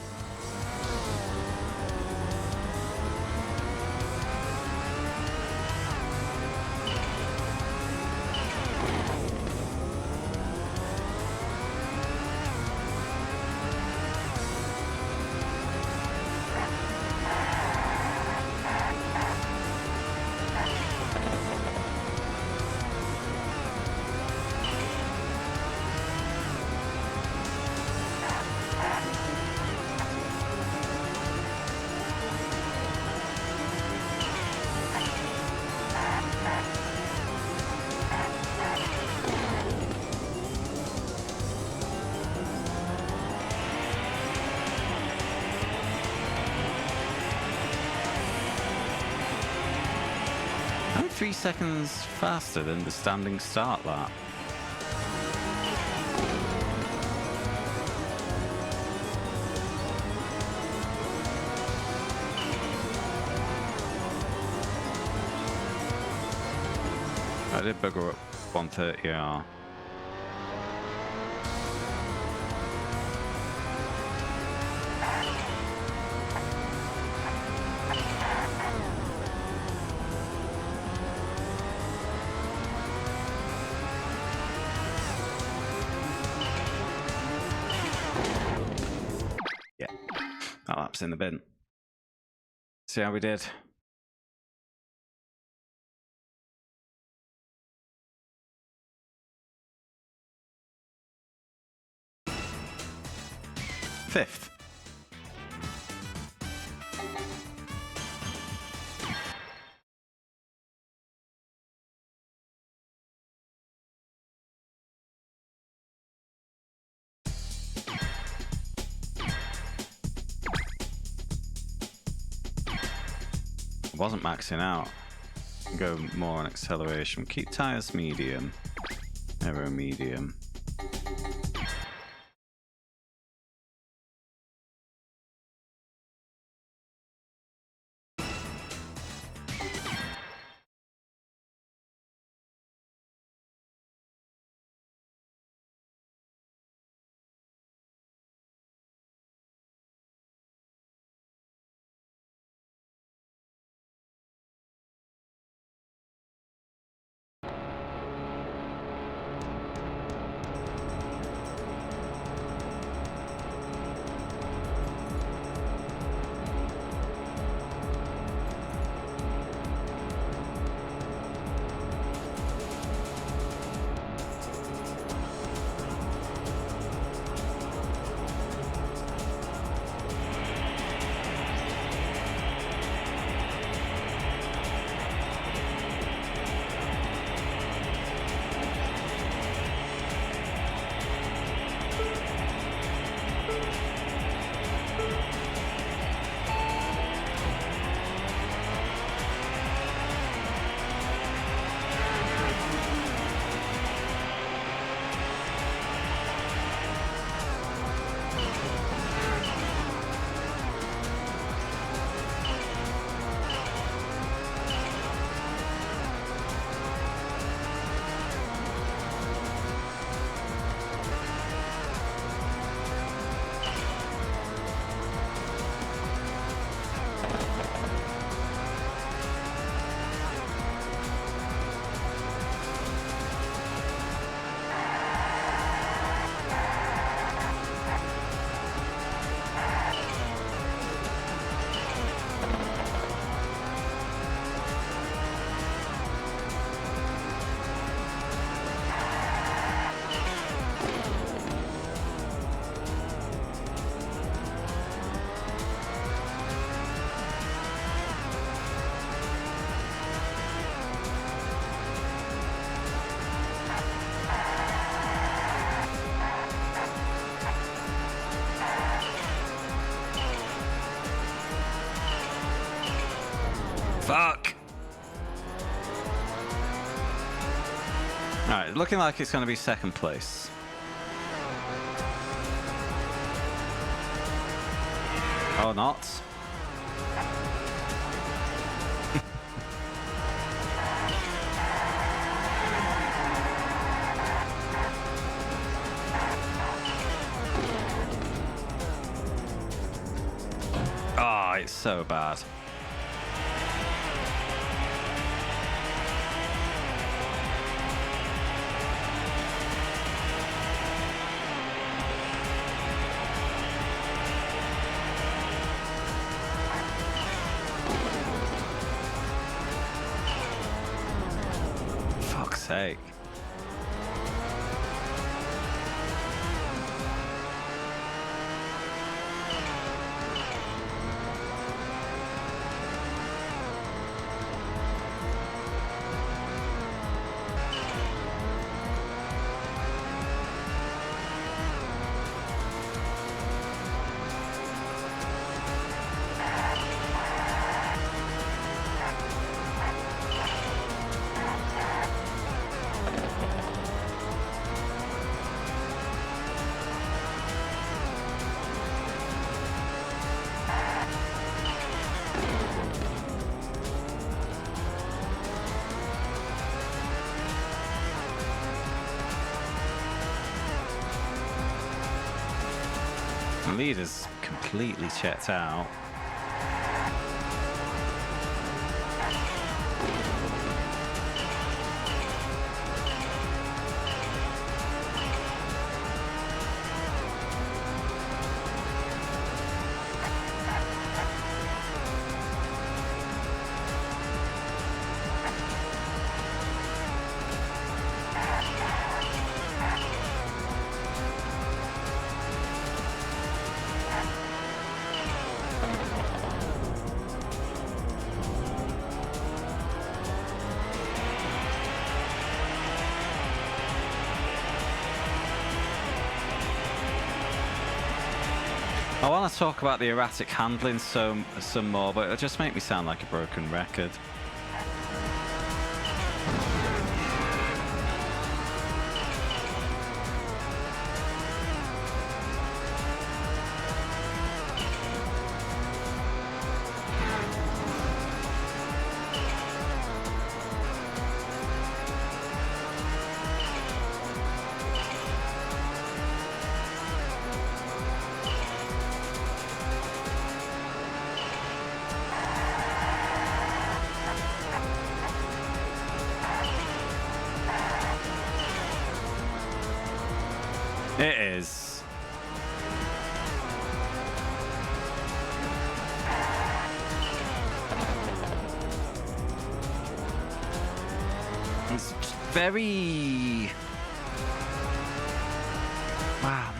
I'm 3 seconds faster than the standing start lap. I did bugger up 130R. Yeah, that lap's in the bin. See how we did? Fifth. I wasn't maxing out. Go more on acceleration. Keep tires medium. Aero medium. Fuck! Alright, looking like it's going to be second place. Or not. Oh, it's so bad. Fuck's sake. Leader's completely checked out. I want to talk about the erratic handling some more, but it'll just make me sound like a broken record. It is. It's very... Wow.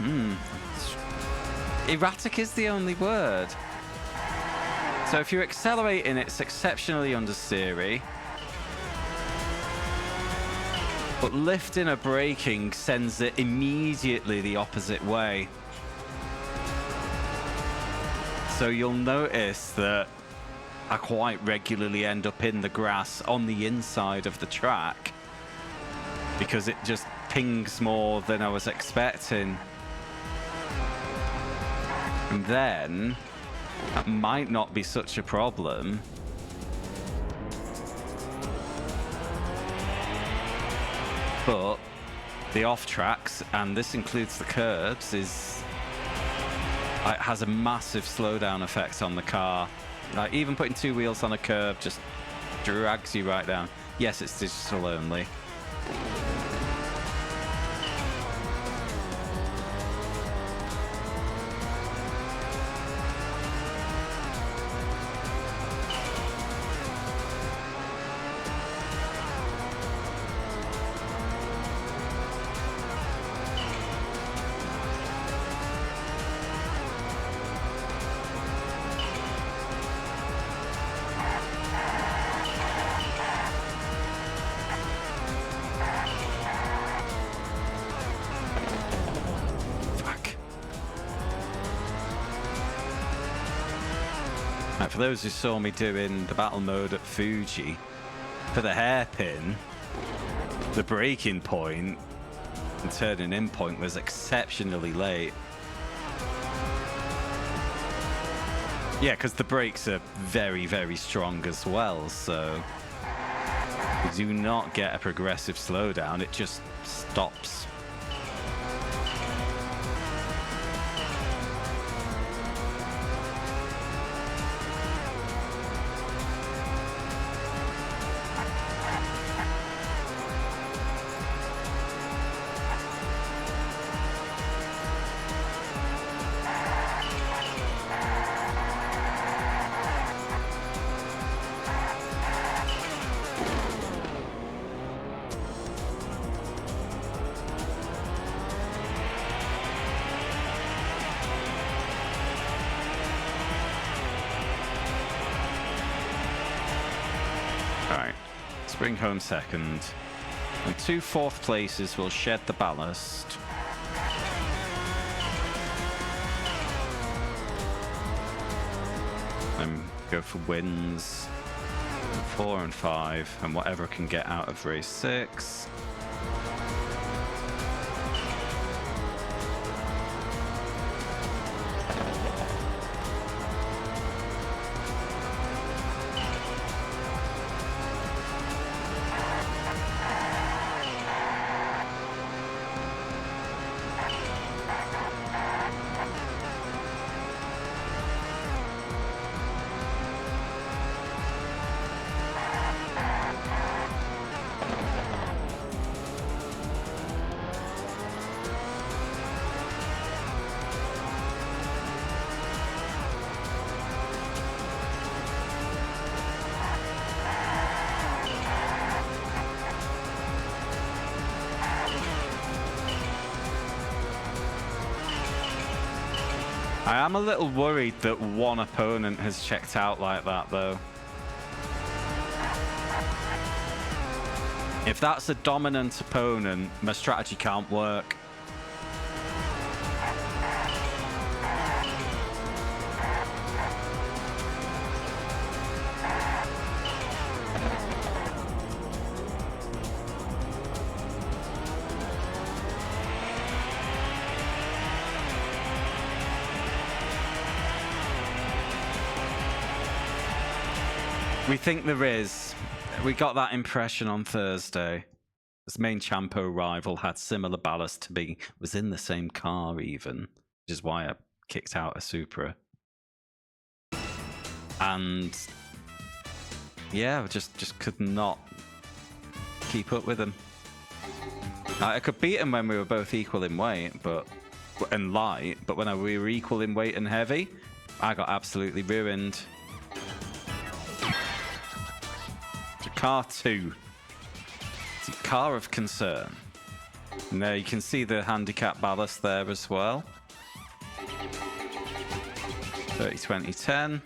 Erratic is the only word. So if you're accelerating, it's exceptionally understeery. But lifting or braking sends it immediately the opposite way. So you'll notice that I quite regularly end up in the grass on the inside of the track because it just pings more than I was expecting. And then that might not be such a problem. But the off tracks, and this includes the curbs, it has a massive slowdown effect on the car. Like even putting two wheels on a curb just drags you right down. Yes, it's digital only. For those who saw me doing the battle mode at Fuji, for the hairpin, the braking point and turning in point was exceptionally late. Yeah, because the brakes are very, very strong as well, so you do not get a progressive slowdown, it just stops. Bring home second, and 2 fourth places will shed the ballast. And go for wins 4 and 5, and whatever can get out of race 6. I am a little worried that one opponent has checked out like that, though. If that's a dominant opponent, my strategy can't work. We think there is. We got that impression on Thursday. His main Champo rival had similar ballast to me, was in the same car even, which is why I kicked out a Supra. And yeah, I just could not keep up with him. I could beat him when we were both equal in weight, and light, but when we were equal in weight and heavy, I got absolutely ruined. Car 2. It's a car of concern. And there you can see the handicap ballast there as well. 30, 20, 10.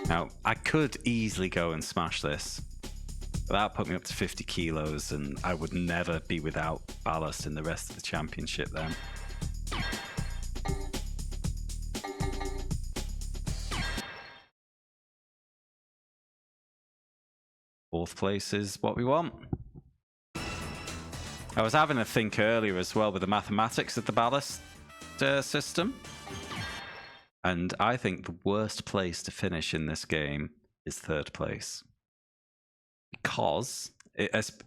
Now, I could easily go and smash this. But that put me up to 50 kilos, and I would never be without ballast in the rest of the championship then. Fourth place is what we want. I was having a think earlier as well with the mathematics of the ballast system. And I think the worst place to finish in this game is third place. Because,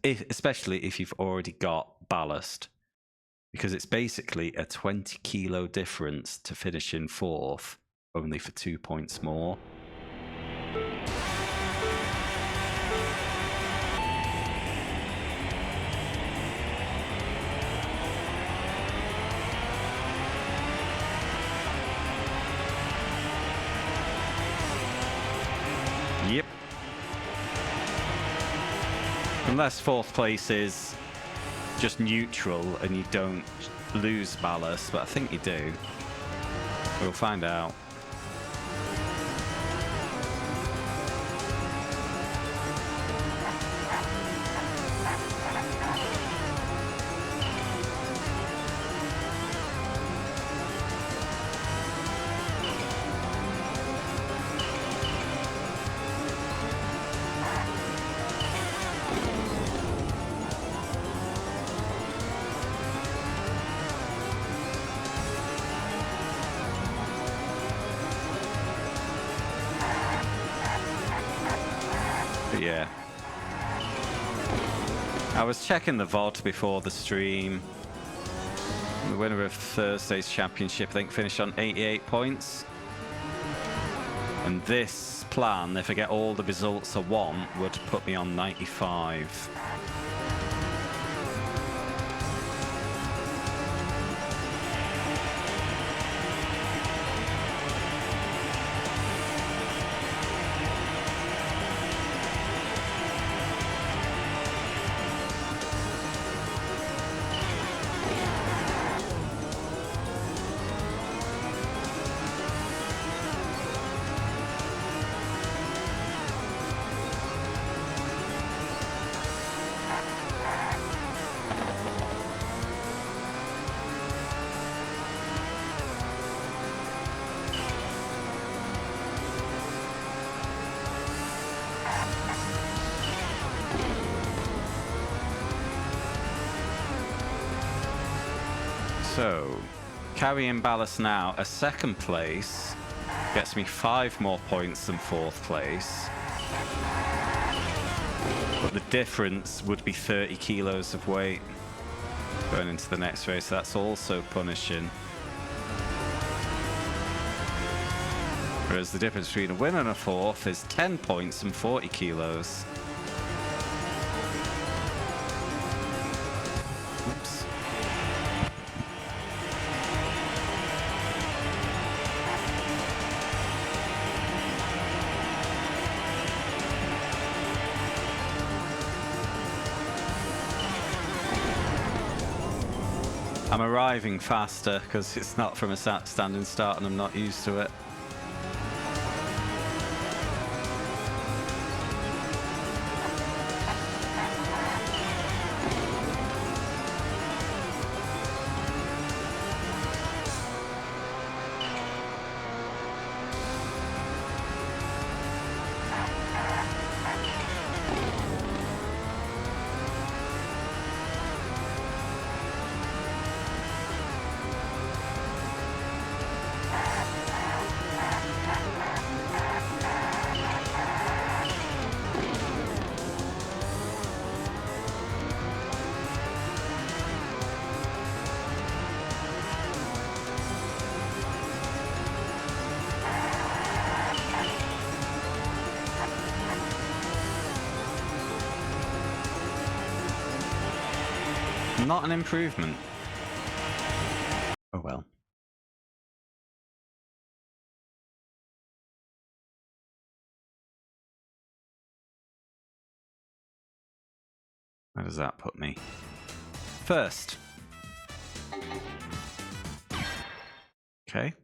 especially if you've already got ballast, because it's basically a 20 kilo difference to finish in fourth, only for 2 points more. Yep. Unless fourth place is just neutral and you don't lose ballast, but I think you do. We'll find out. Yeah. I was checking the VOD before the stream. The winner of Thursday's championship, I think, finished on 88 points. And this plan, if I get all the results I want, would put me on 95. So, carrying ballast now, a second place gets me 5 more points than fourth place. But the difference would be 30 kilos of weight going into the next race. So that's also punishing. Whereas the difference between a win and a fourth is 10 points and 40 kilos. I'm arriving faster because it's not from a standing start and I'm not used to it. Not an improvement. Oh well. Where does that put me? First. Okay.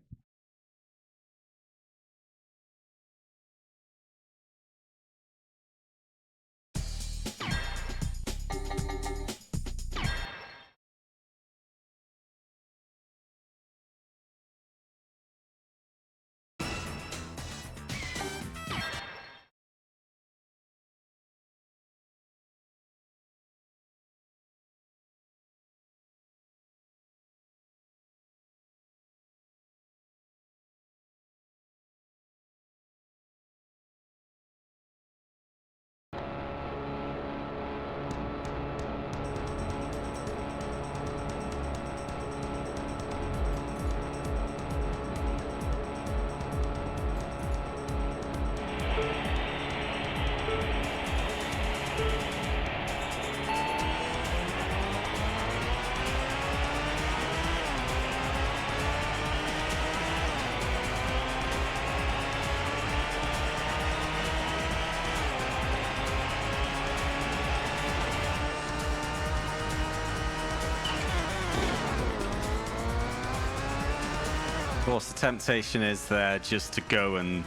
Of course, the temptation is there just to go and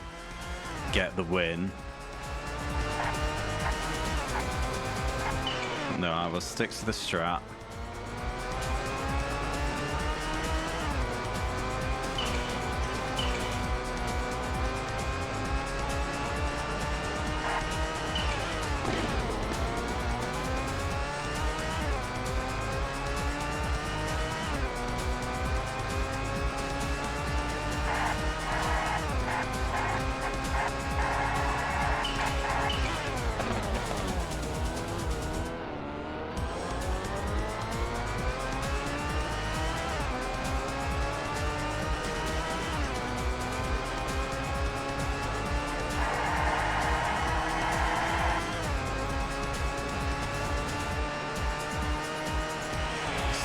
get the win. No, I will stick to the strat.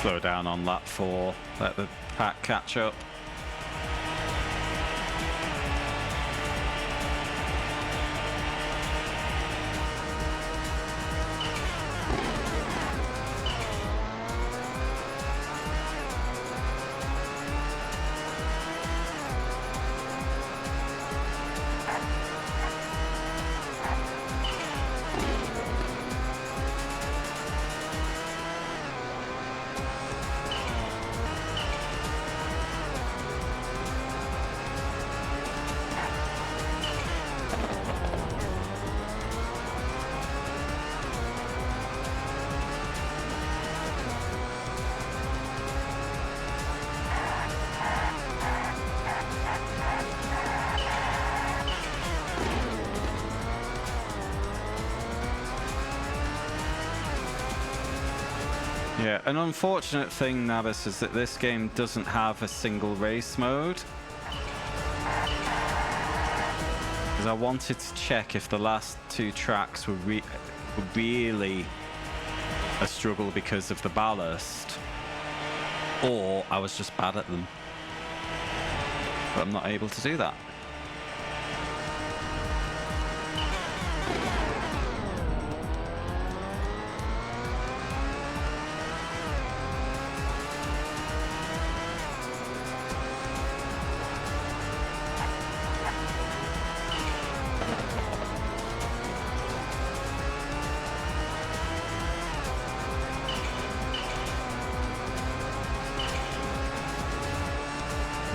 Slow down on lap 4, let the pack catch up. Yeah, an unfortunate thing, Navis, is that this game doesn't have a single race mode. Because I wanted to check if the last two tracks were really a struggle because of the ballast, or I was just bad at them. But I'm not able to do that.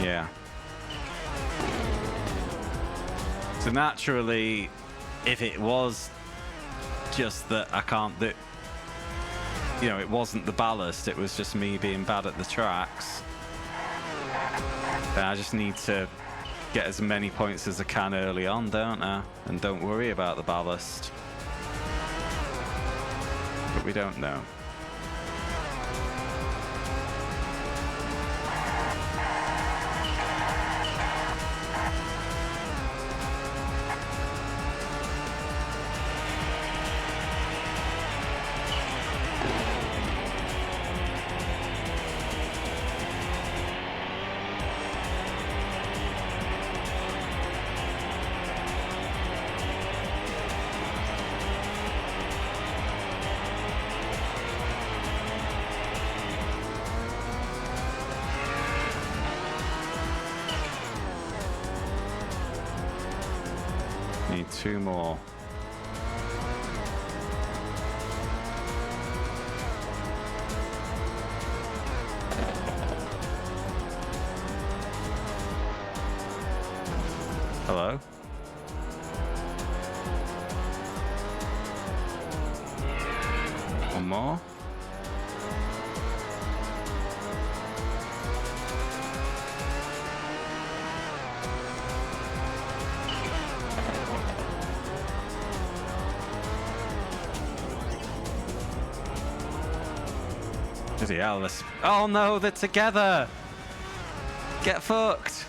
Yeah. So naturally, if it was just that I can't do, you know, it wasn't the ballast, it was just me being bad at the tracks, then I just need to get as many points as I can early on, don't I? And don't worry about the ballast. But we don't know. Need 2 more. Hello? One more? Bloody hell, this... Oh no, they're together! Get fucked!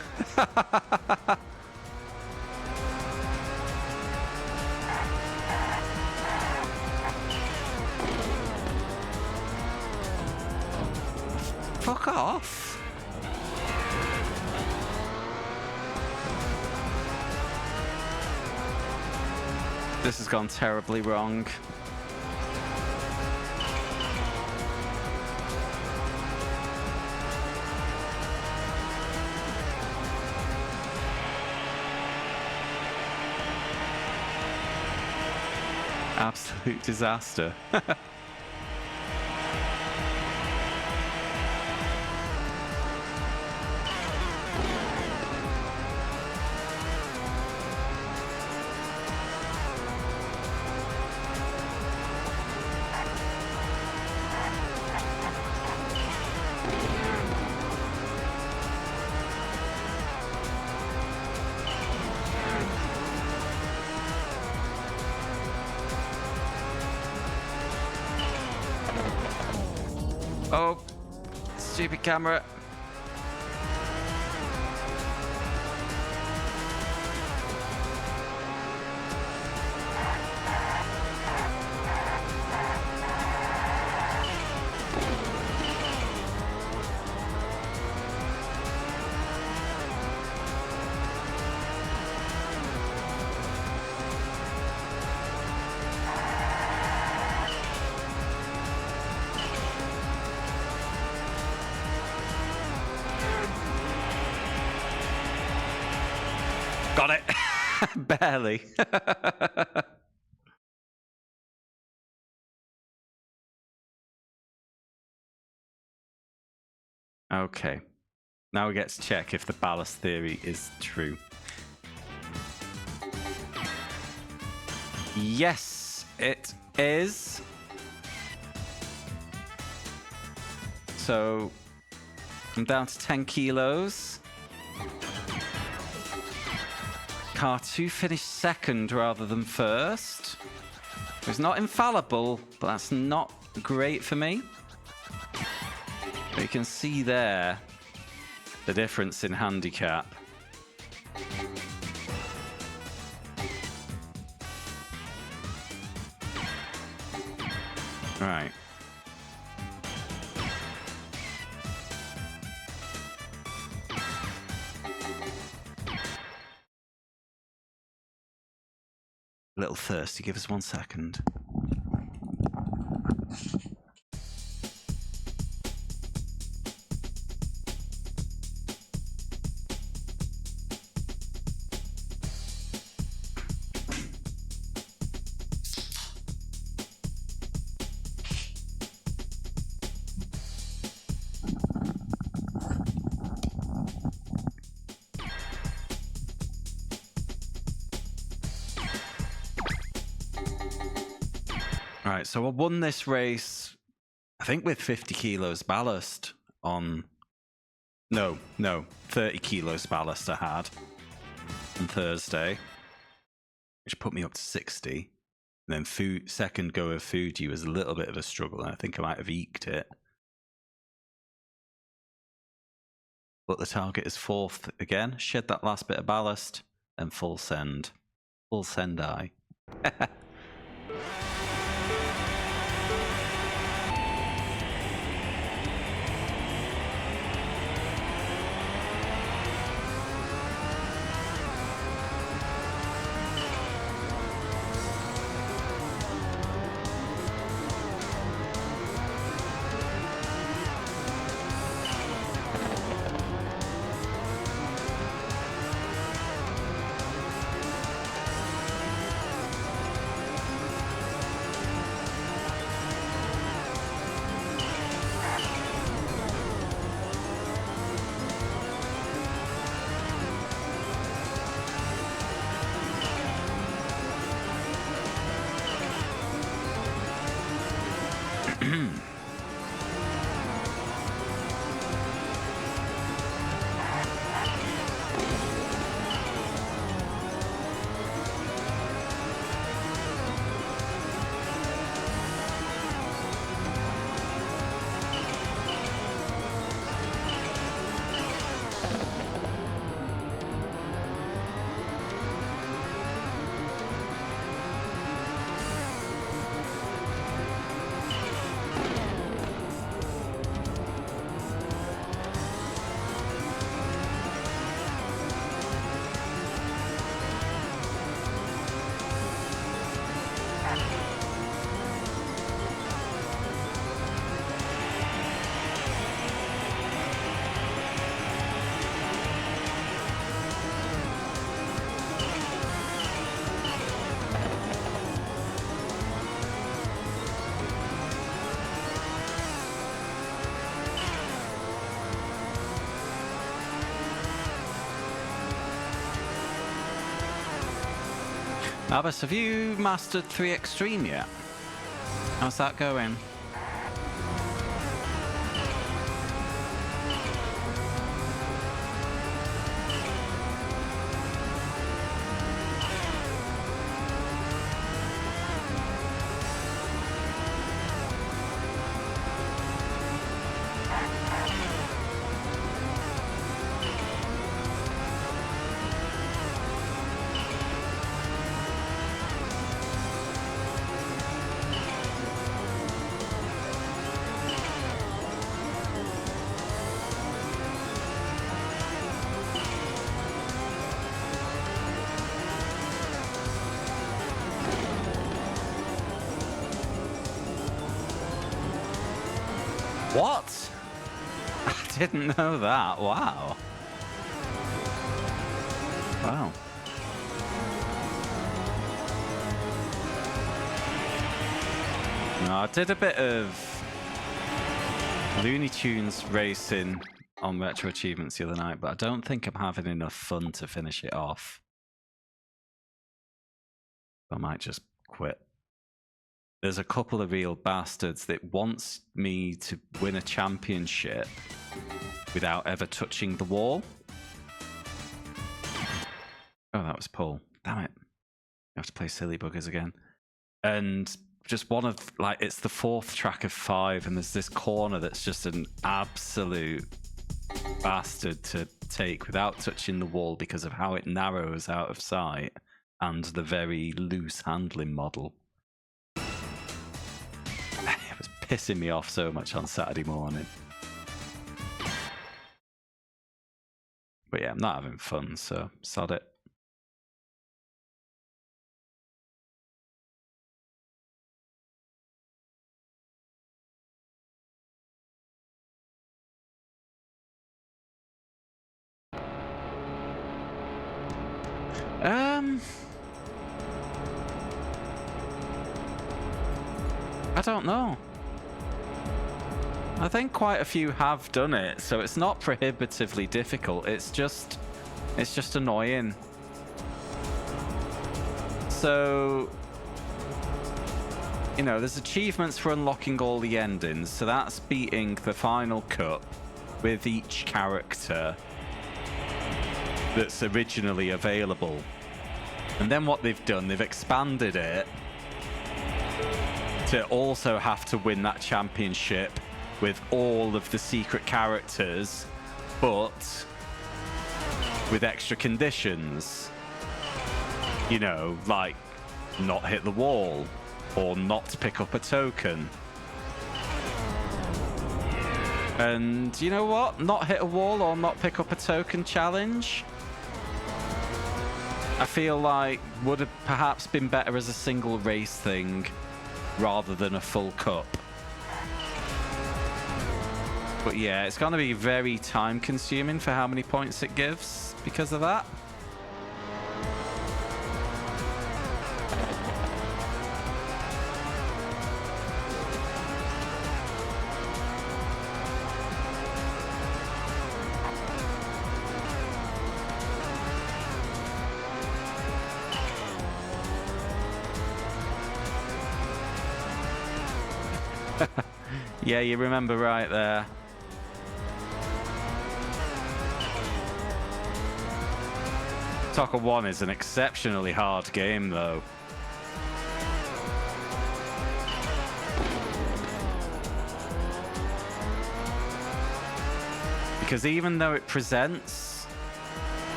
Fuck off! This has gone terribly wrong. Absolute disaster. Oh, stupid camera. Got it. Barely. Okay. Now we get to check if the ballast theory is true. Yes, it is. So I'm down to 10 kilos. Car 2 finished second rather than first. It's not infallible, but that's not great for me. But you can see there the difference in handicap. All right. A little thirsty, give us 1 second. Right, so I won this race, I think with 50 kilos ballast on... No, 30 kilos ballast I had on Thursday, which put me up to 60. And then second go of Fuji was a little bit of a struggle, and I think I might have eked it. But the target is fourth again. Shed that last bit of ballast, and full send. Full send-I. Albus, have you mastered 3 Extreme yet? How's that going? What? I didn't know that. Wow. Wow. No, I did a bit of Looney Tunes racing on Retro Achievements the other night, but I don't think I'm having enough fun to finish it off. I might just quit. There's a couple of real bastards that wants me to win a championship without ever touching the wall. Oh, that was Paul. Damn it. I have to play Silly Buggers again. And just one of, like, it's the 4th track of 5, and there's this corner that's just an absolute bastard to take without touching the wall because of how it narrows out of sight and the very loose handling model. It was pissing me off so much on Saturday morning. But yeah, I'm not having fun, so sod it. I don't know. I think quite a few have done it, so it's not prohibitively difficult. It's just annoying. So you know, there's achievements for unlocking all the endings, so that's beating the final cut with each character that's originally available. And then what they've done, they've expanded it to also have to win that championship with all of the secret characters, but with extra conditions. You know, like not hit the wall or not pick up a token. And you know what? Not hit a wall or not pick up a token challenge, I feel like would have perhaps been better as a single race thing rather than a full cup. But yeah, it's going to be very time consuming for how many points it gives because of that. Yeah, you remember right there. Soccer 1 is an exceptionally hard game, though. Because even though it presents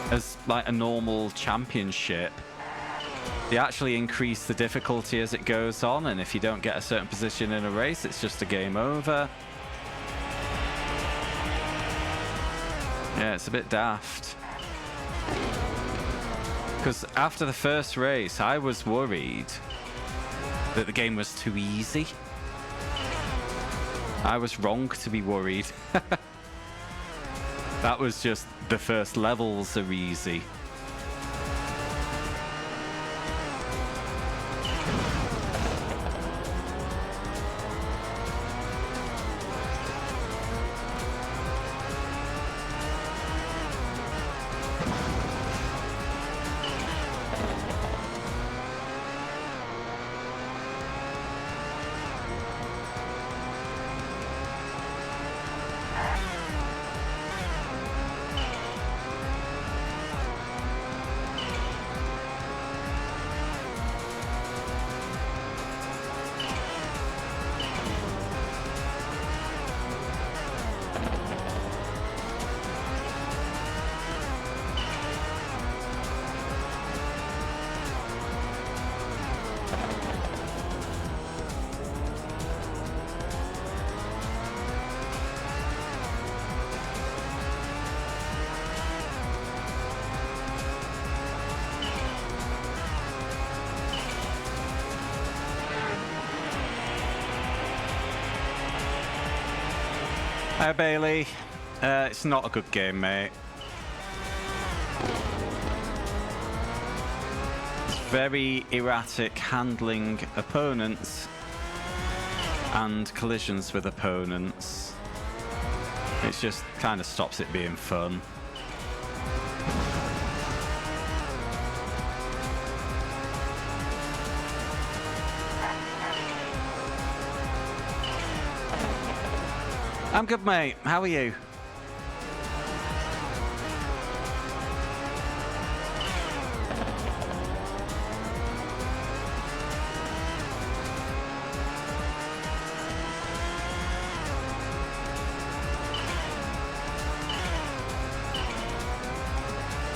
as like a normal championship, they actually increase the difficulty as it goes on, and if you don't get a certain position in a race, it's just a game over. Yeah, it's a bit daft. Because after the first race, I was worried that the game was too easy. I was wrong to be worried. That was just the first levels are easy. Hi Bailey, it's not a good game, mate. It's very erratic handling opponents and collisions with opponents. It just kind of stops it being fun. I'm good, mate. How are you?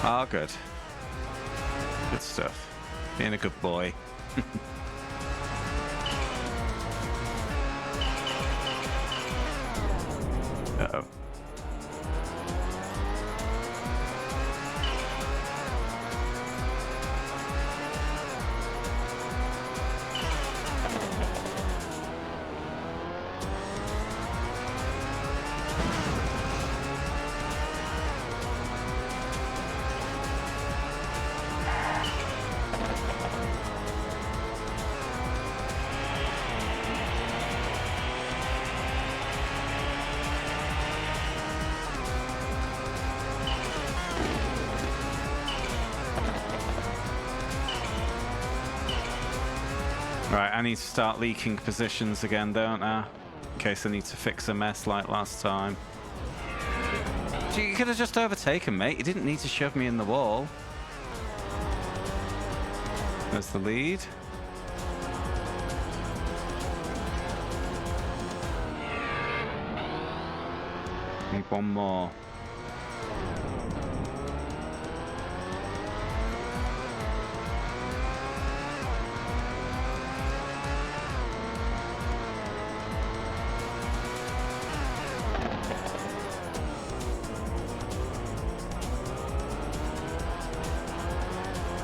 Ah, good. Good stuff. Being a good boy. Uh-oh. Right, I need to start leaking positions again, don't I? In case I need to fix a mess like last time. You could have just overtaken, mate. You didn't need to shove me in the wall. There's the lead. Need one more.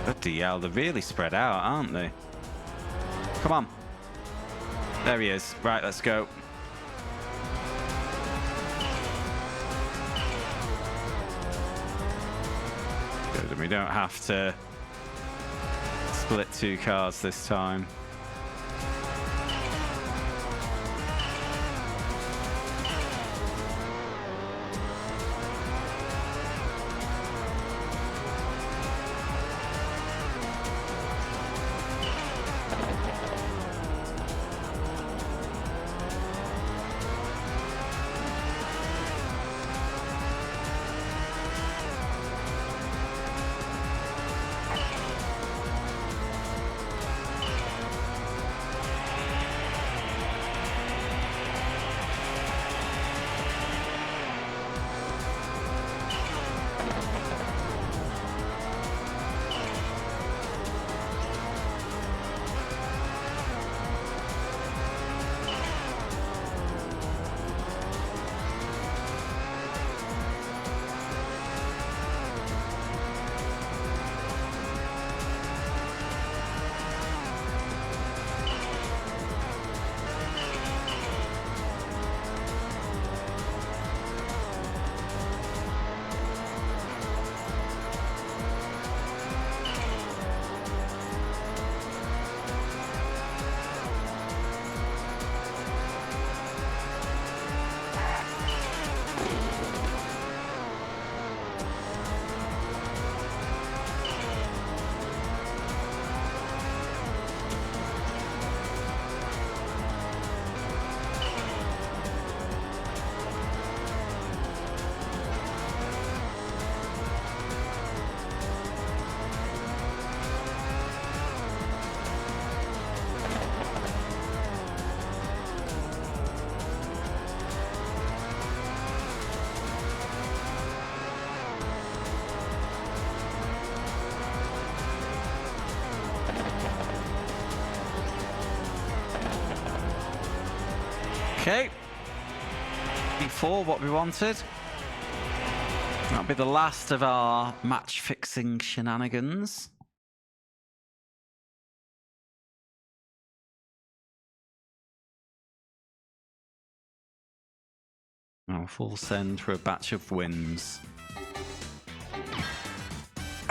Bloody hell, they're really spread out, aren't they? Come on. There he is. Right, let's go. Good, and we don't have to split two cars this time. Okay. Before what we wanted. That'll be the last of our match fixing shenanigans. Oh, full send for a batch of wins.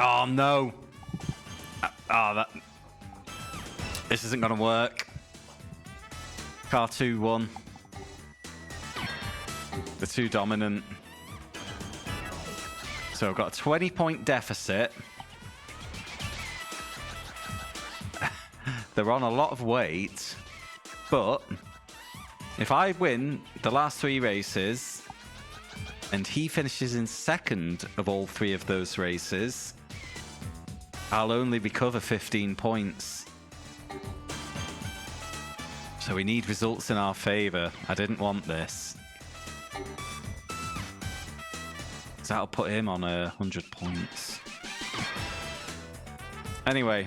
Oh no! That. This isn't gonna work. Car 2 won. The too dominant. So I've got a 20-point deficit. They're on a lot of weight, but if I win the last 3 races and he finishes in second of all 3 of those races, I'll only recover 15 points. So we need results in our favor. I didn't want this. So that'll put him on 100 points. Anyway.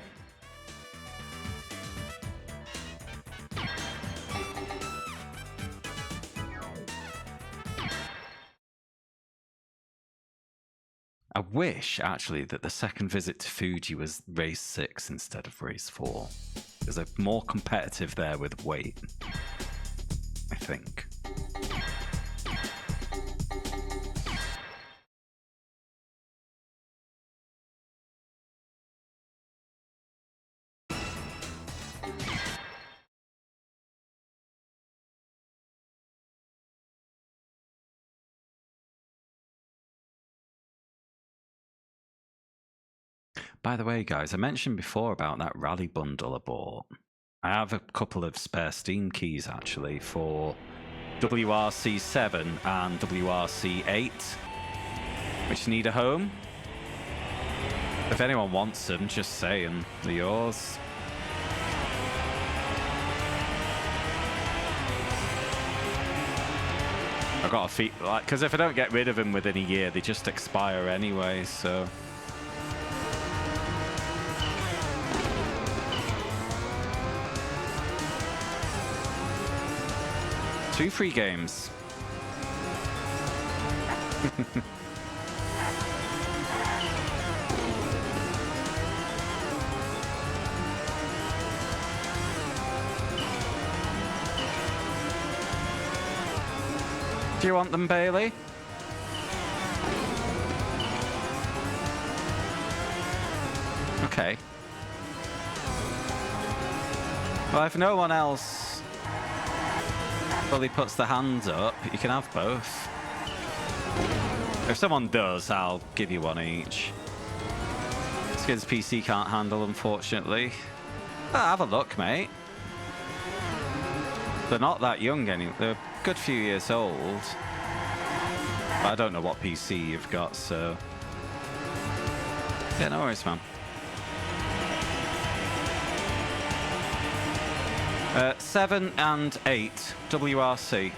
I wish, actually, that the second visit to Fuji was race 6 instead of race 4. Because they're more competitive there with weight, I think. By the way, guys, I mentioned before about that rally bundle I bought. I have a couple of spare Steam keys actually for WRC7 and WRC8, which need a home. If anyone wants them, just say and they're yours. I've got a feet, like, because if I don't get rid of them within a year, they just expire anyway, so. Two free games. Do you want them, Bailey? Okay. Well, if no one else fully puts the hands up, you can have both. If someone does, I'll give you one each. Skid's PC can't handle, unfortunately. Oh, have a look, mate. They're not that young anymore. They're a good few years old. I don't know what PC you've got, so... Yeah, no worries, man. 7 and 8, WRC.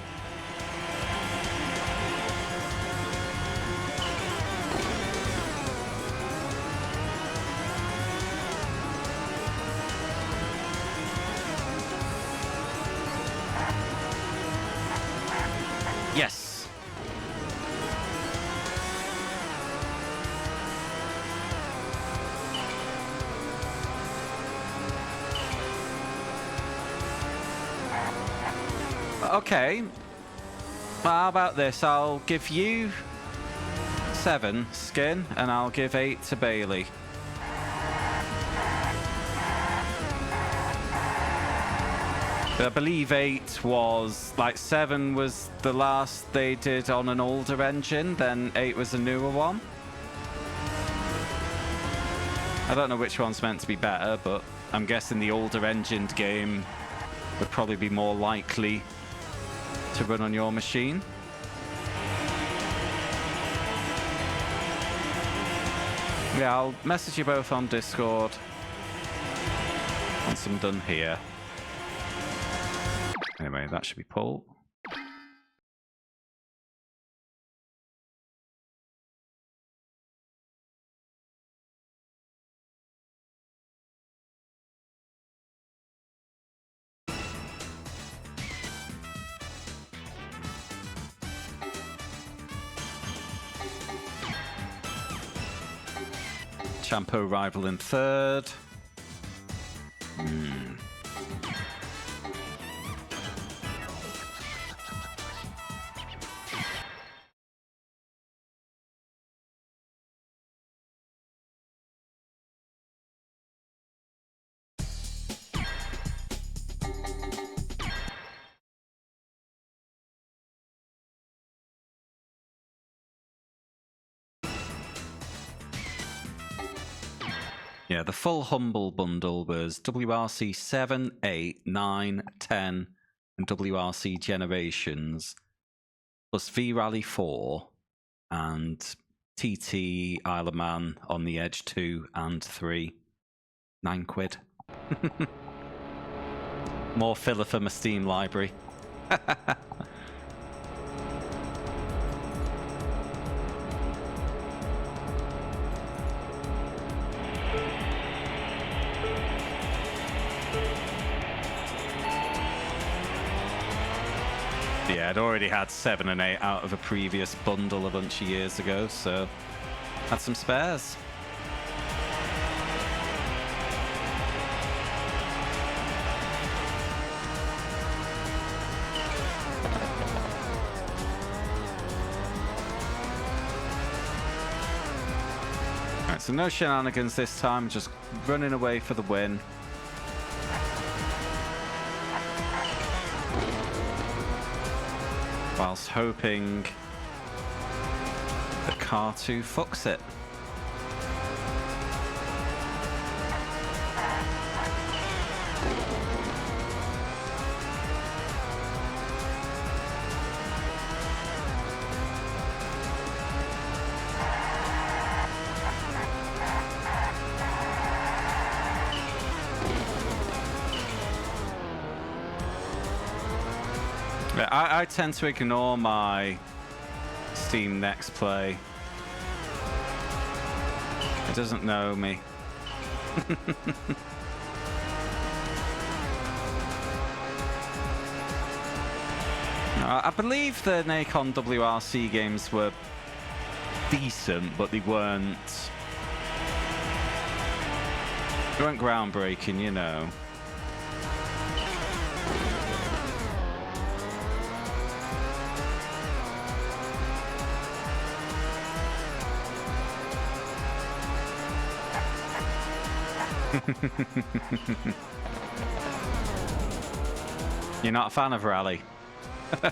Yes. Okay. Well, how about this? I'll give you 7, Skin, and I'll give 8 to Bailey. I believe 8 was, like 7 was the last they did on an older engine, then 8 was a newer one. I don't know which one's meant to be better, but I'm guessing the older engined game would probably be more likely to run on your machine. Yeah, I'll message you both on Discord once I'm done here. Anyway, that should be Paul. Champo rival in 3rd. Yeah, the full Humble bundle was WRC 7, 8, 9, 10, and WRC Generations, plus V-Rally 4, and TT Isle of Man on the Edge 2 and 3. £9. More filler for my Steam library. Yeah, I'd already had 7 and 8 out of a previous bundle a bunch of years ago, so had some spares. Alright, so no shenanigans this time, just running away for the win. Whilst hoping the car 2 fucks it. But I tend to ignore my Steam Next Play. It doesn't know me. I believe the Nihon WRC games were decent, but they weren't groundbreaking, you know. You're not a fan of Rally? I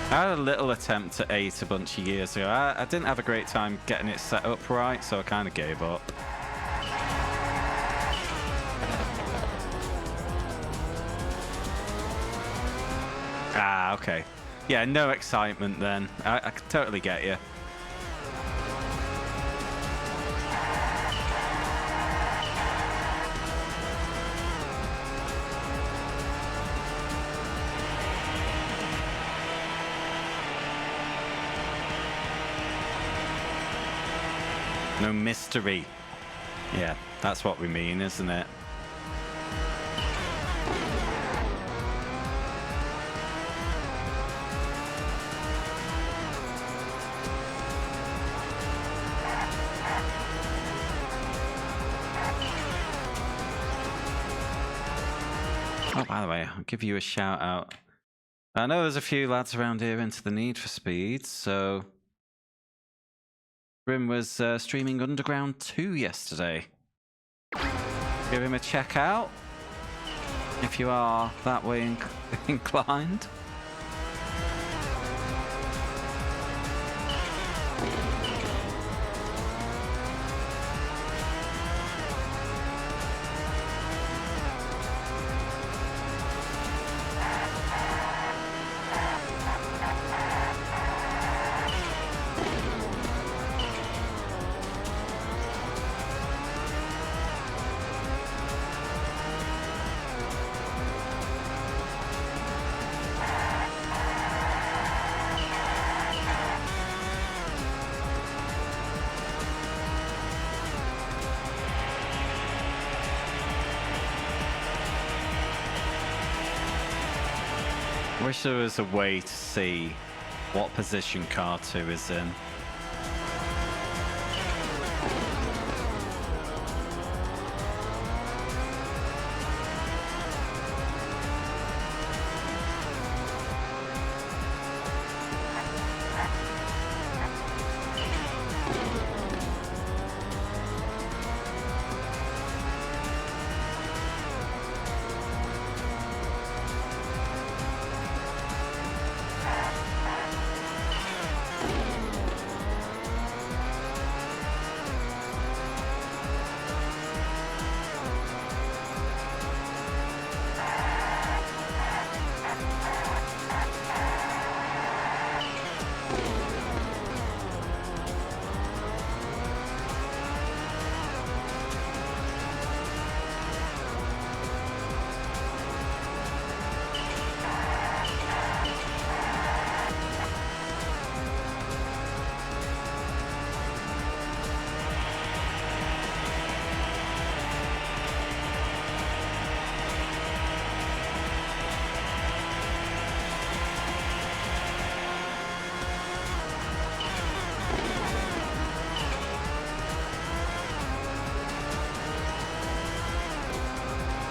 had a little attempt at 8 a bunch of years ago. I didn't have a great time getting it set up right, so I kind of gave up. Ah, okay. Yeah, no excitement then. I can totally get you. No mystery. Yeah, that's what we mean, isn't it? Oh, by the way, I'll give you a shout out. I know there's a few lads around here into the Need for Speed, so Grim was streaming Underground 2 yesterday. Give him a check out if you are that way inclined. Wish there was a way to see what position car 2 is in.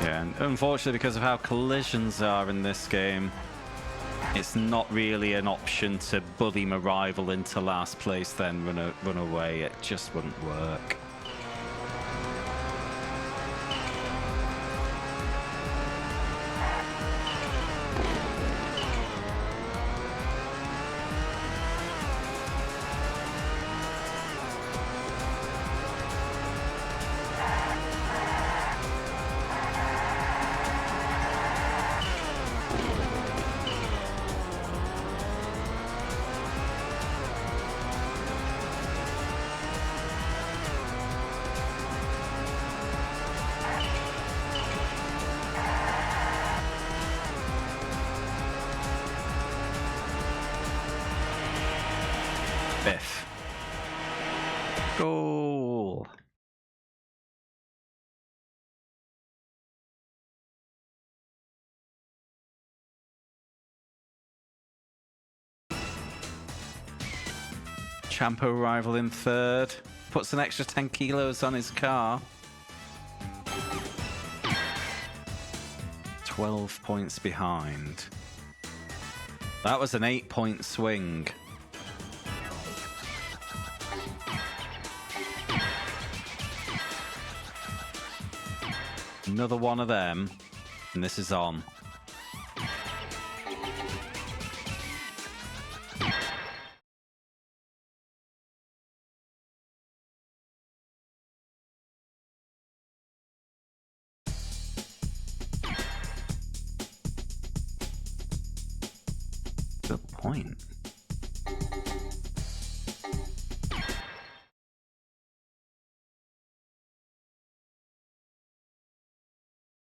Yeah, and unfortunately, because of how collisions are in this game, it's not really an option to bully my rival into last place, then run away. It just wouldn't work. Biff. Goal. Champo rival in third. Puts an extra 10 kilos on his car. 12 points behind. That was an 8-point swing. Another one of them, and this is on. Good point.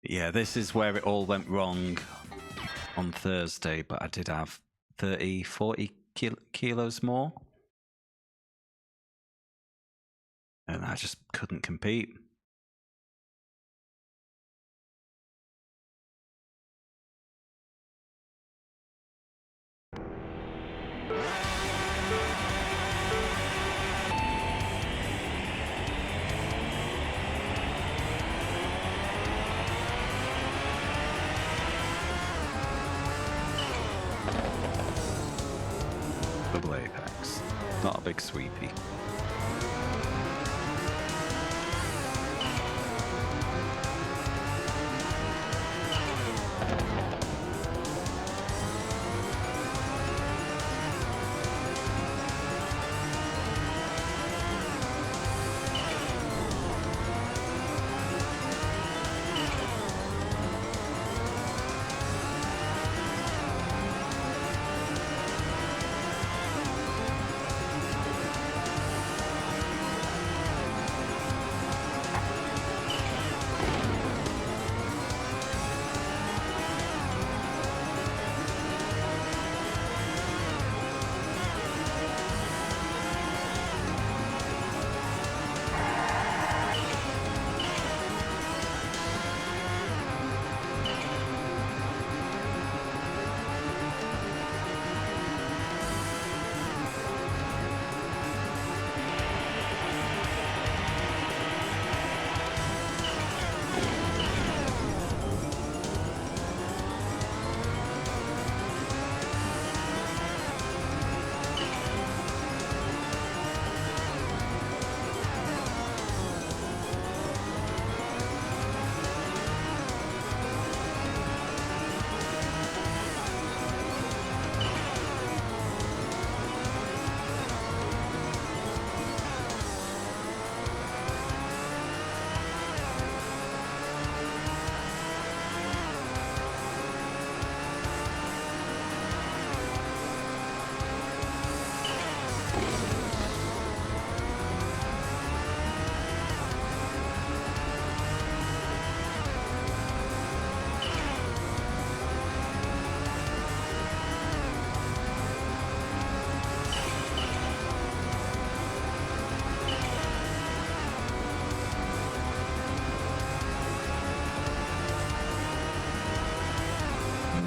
Yeah, this is where it all went wrong on Thursday, but I did have 30, 40 kilos more. And I just couldn't compete. Double apex. Not a big sweepy.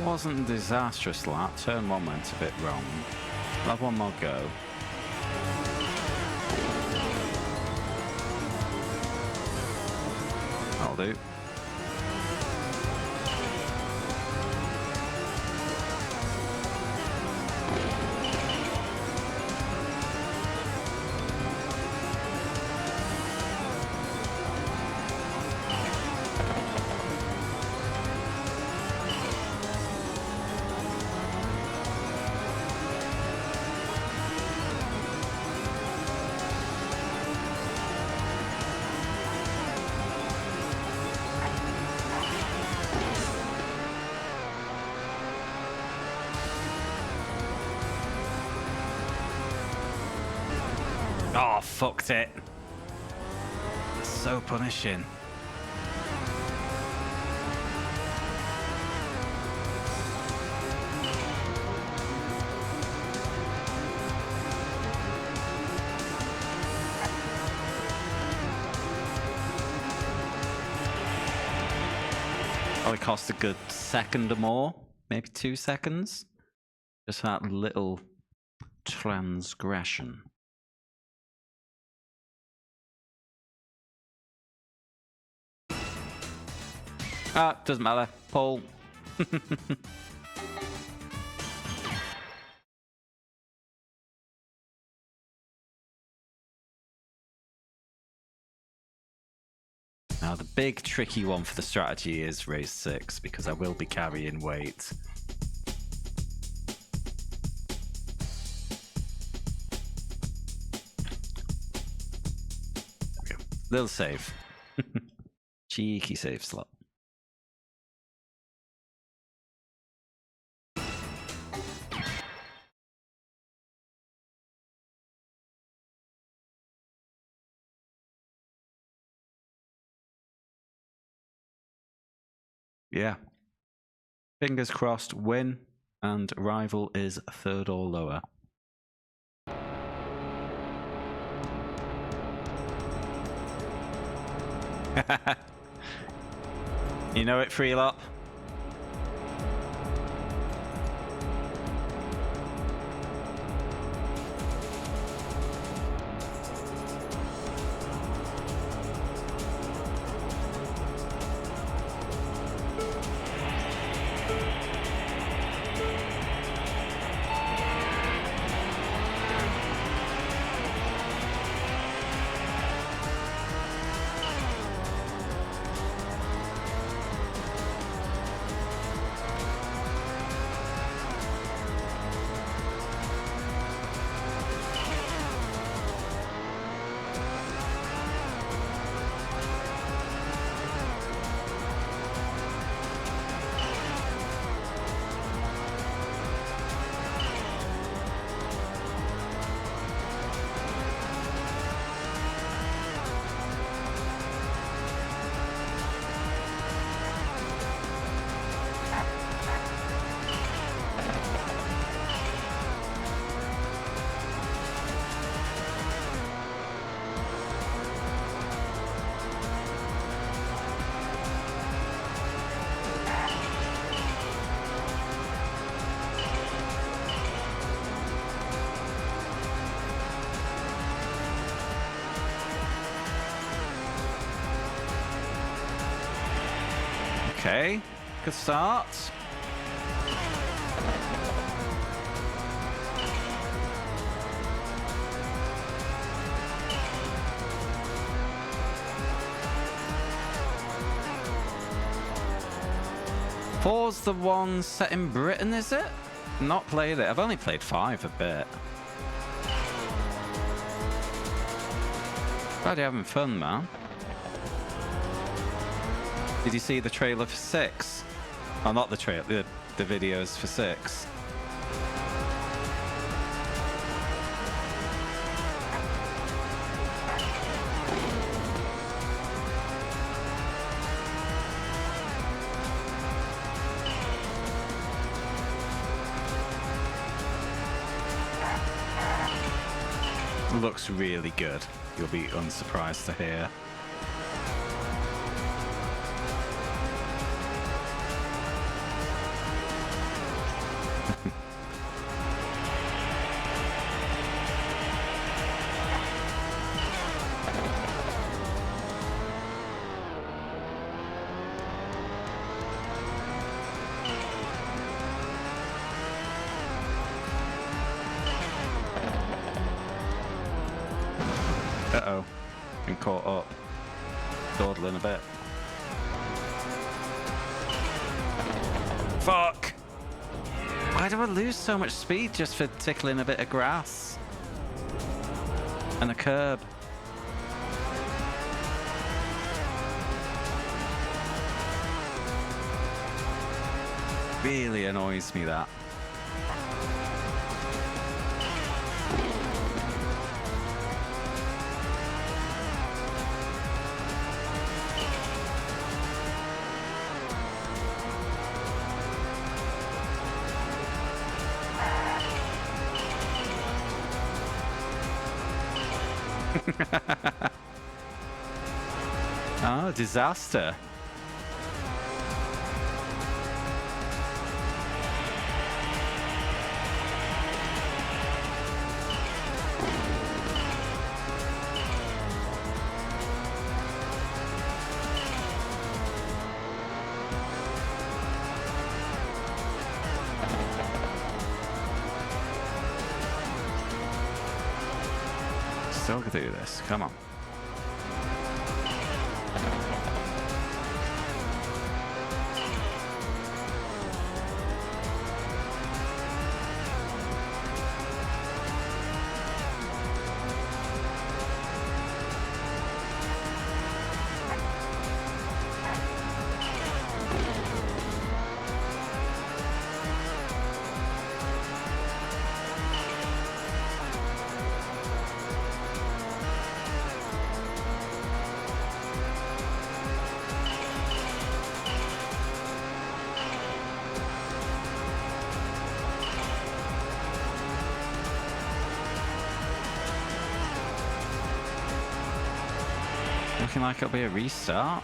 Wasn't a disastrous lap. Turn one went a bit wrong. I'll have one more go. That'll do. Oh, fucked it. So punishing. Probably cost a good second or more, maybe 2 seconds. Just that little transgression. Ah, doesn't matter. Pull. Now the big tricky one for the strategy is race 6 because I will be carrying weight. There we go. Little save. Cheeky save slot. Yeah. Fingers crossed, win, and rival is 3rd or lower. You know it, Freelop? Okay, good start. Four's the one set in Britain, is it? Not played it. I've only played 5 a bit. Glad you're having fun, man. Did you see the trailer for 6? Oh, not the trailer, the videos for 6. Looks really good. You'll be unsurprised to hear. Uh-oh. Been caught up. Dawdling a bit. Fuck! Why do I lose so much speed just for tickling a bit of grass? And a curb. Really annoys me, that. Oh, disaster. still do this. Come on. Looking like it'll be a restart.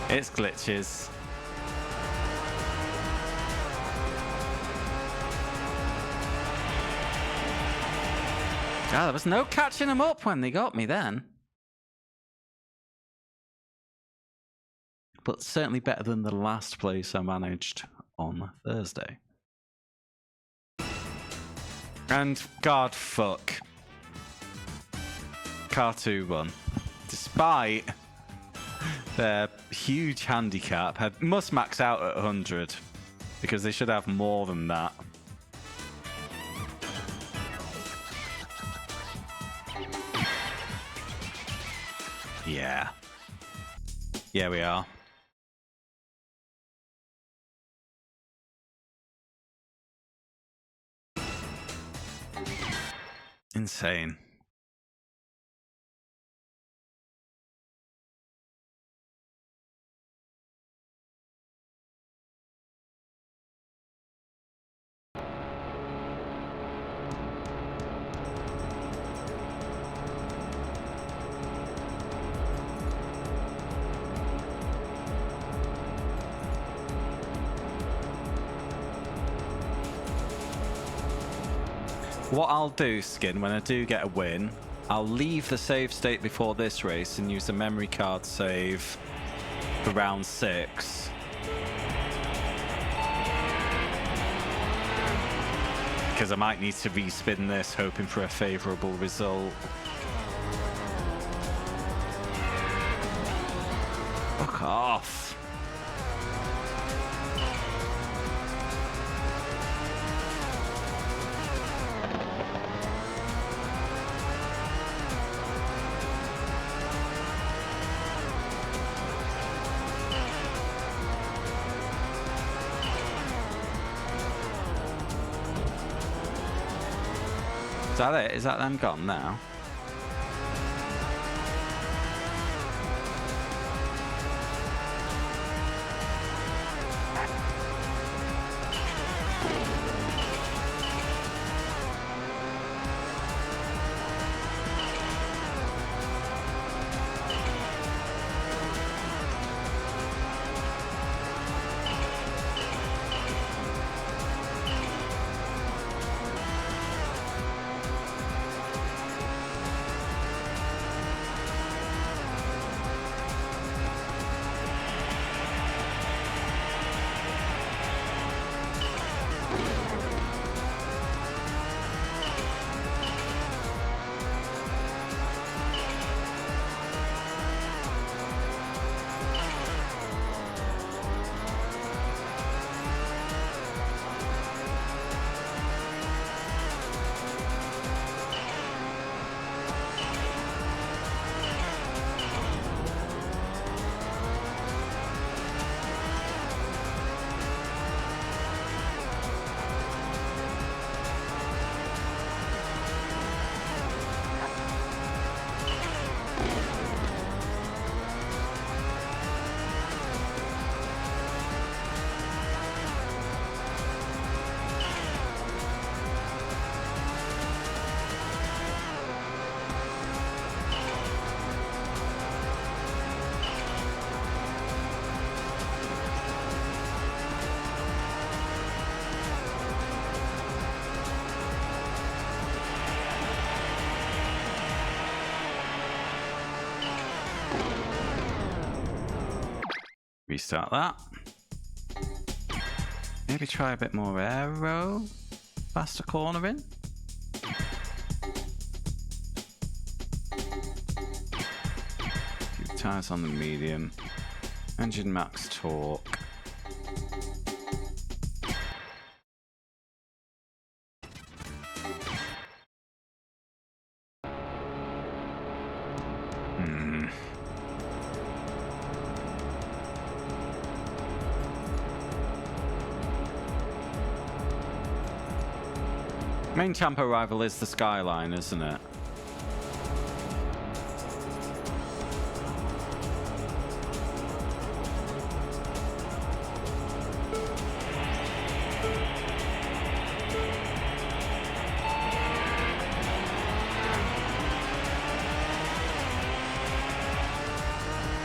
It's glitches. Ah, there was no catching them up when they got me then. But certainly better than the last place I managed on Thursday. And God fuck. Car 2 won. Despite their huge handicap, must max out at 100 because they should have more than that. Yeah. Yeah, we are. Insane. What I'll do, Skin, when I do get a win, I'll leave the save state before this race and use the memory card save for round 6. Because I might need to respin this, hoping for a favourable result. Fuck off. Is that it? Is that them gone now? Restart that. Maybe try a bit more aero. Faster cornering. Few tires on the medium. Engine max torque. Main Tampa rival is the Skyline, isn't it?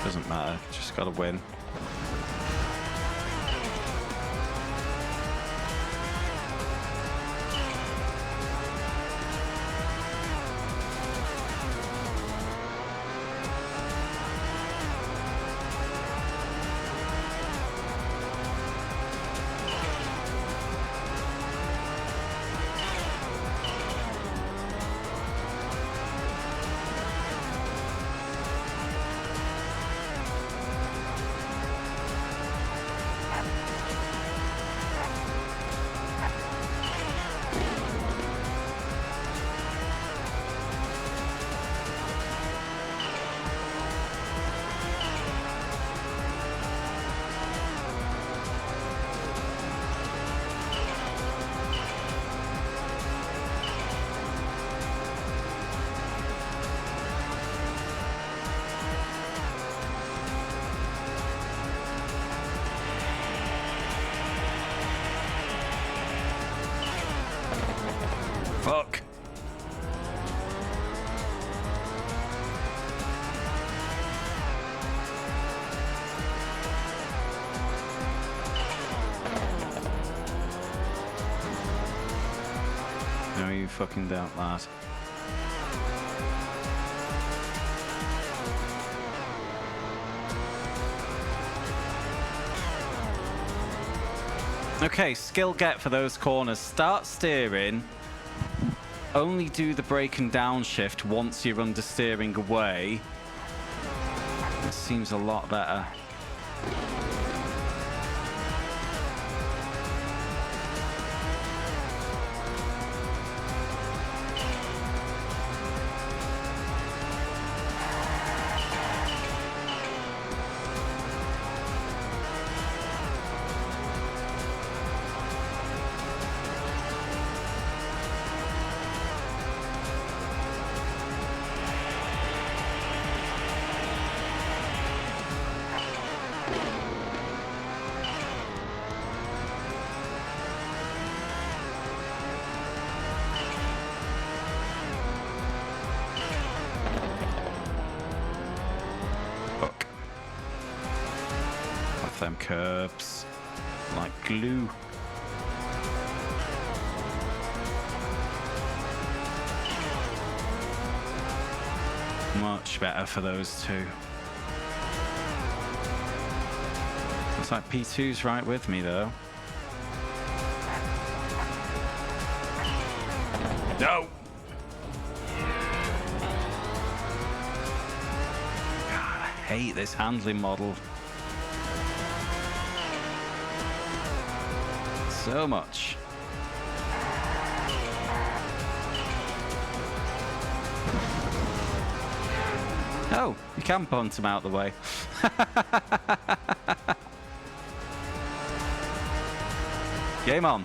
Doesn't matter, just gotta win. Fuck. No, you fucking don't, lad. Okay, skill get for those corners. Start steering. Only do the brake and downshift once you're understeering away. That seems a lot better. Them curbs like glue. Much better for those two. Looks like P2's right with me though. No! God, I hate this handling model. So much. Oh, you can punt him out the way. Game on.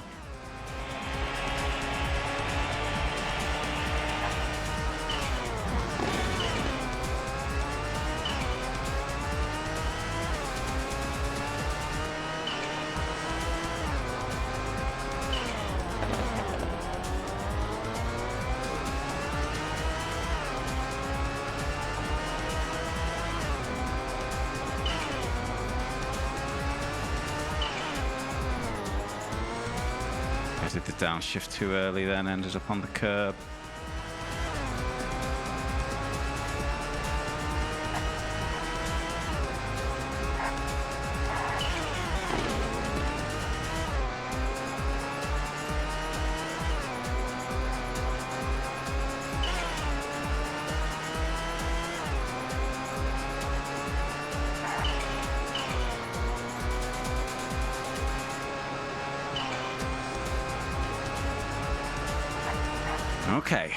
I did the downshift too early, then ended up on the curb. Okay.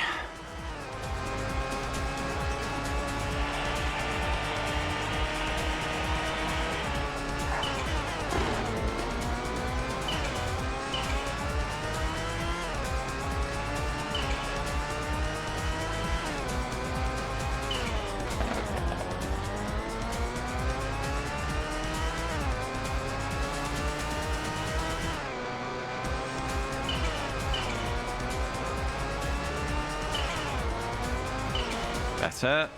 Better.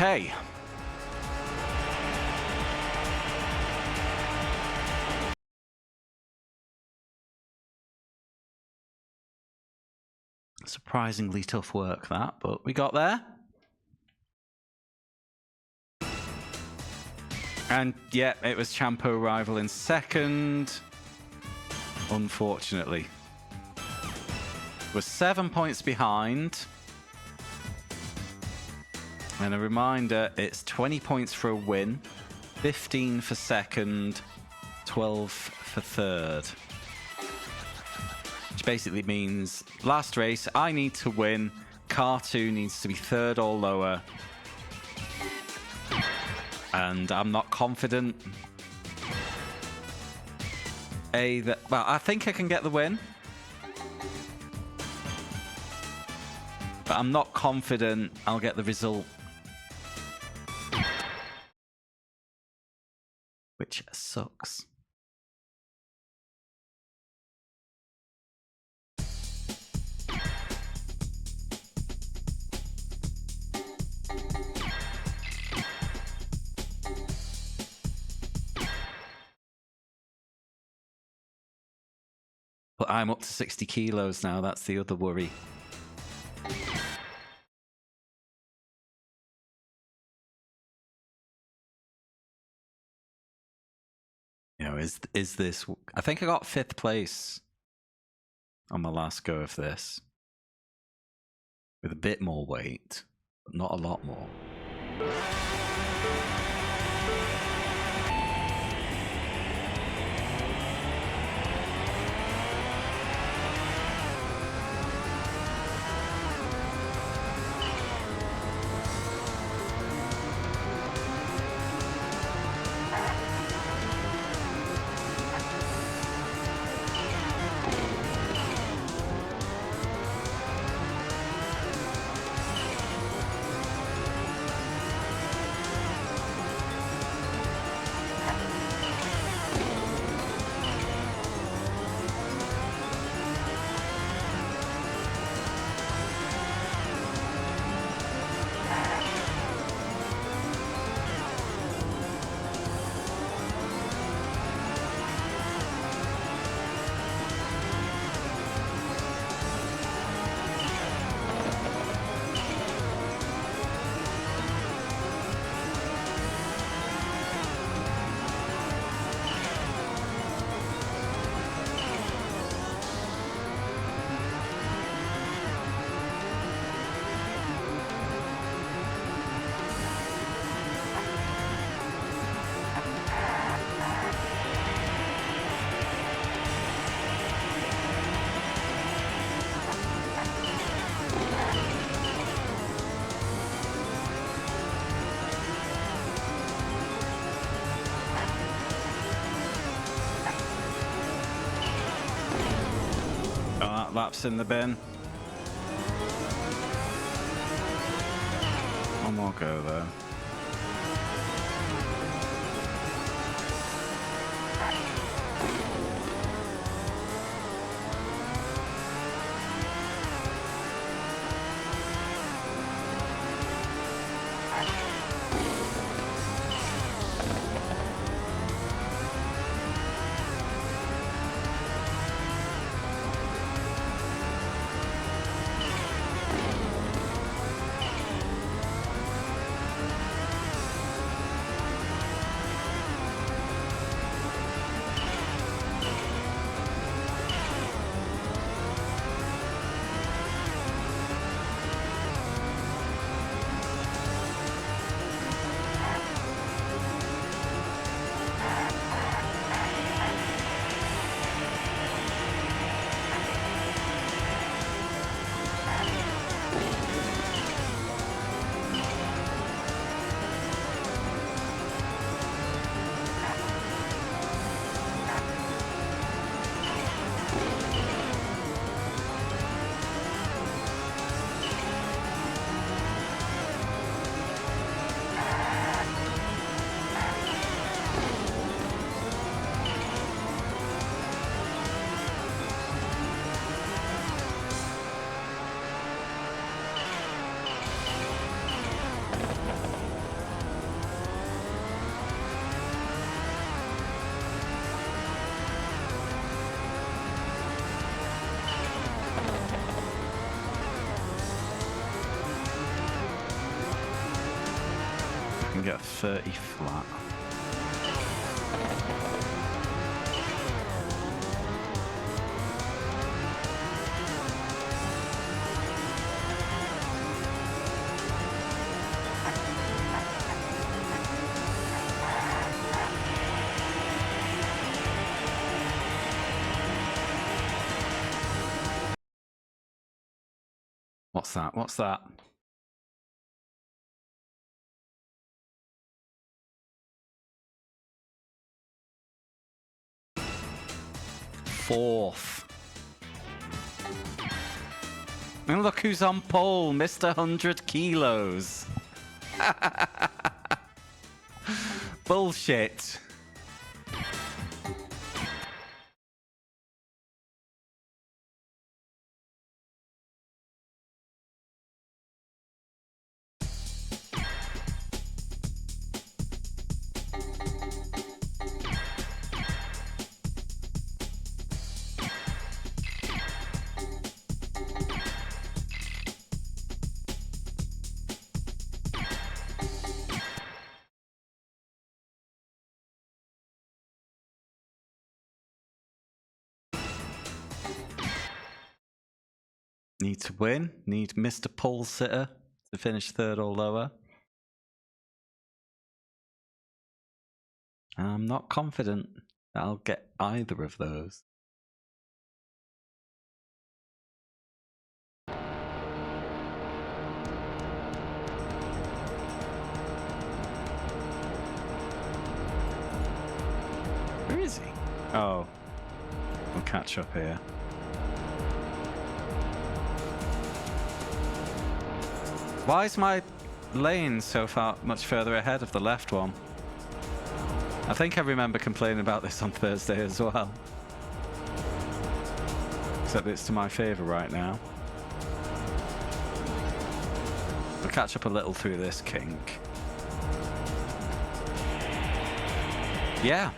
Okay. Surprisingly tough work, that, but we got there. And yeah, it was Champo rival in second. Unfortunately. We're 7 points behind. And a reminder, it's 20 points for a win, 15 for second, 12 for third. Which basically means last race, I need to win, car 2 needs to be third or lower. And I'm not confident. Well, I think I can get the win. But I'm not confident I'll get the result. Which sucks. But I'm up to 60 kilos now, that's the other worry. You know, is this... I think I got 5th place on my last go of this. With a bit more weight, but not a lot more. Laps in the bin. One more go though. can get 30 flat. What's that? What's that? Fourth. And look who's on pole, Mr. 100 kilos. Bullshit. Need to win. Need Mr. Pole Sitter to finish third or lower. I'm not confident that I'll get either of those. Where is he? Oh, we'll catch up here. Why is my lane so far much further ahead of the left one? I think I remember complaining about this on Thursday as well. Except it's to my favour right now. We'll catch up a little through this kink. Yeah.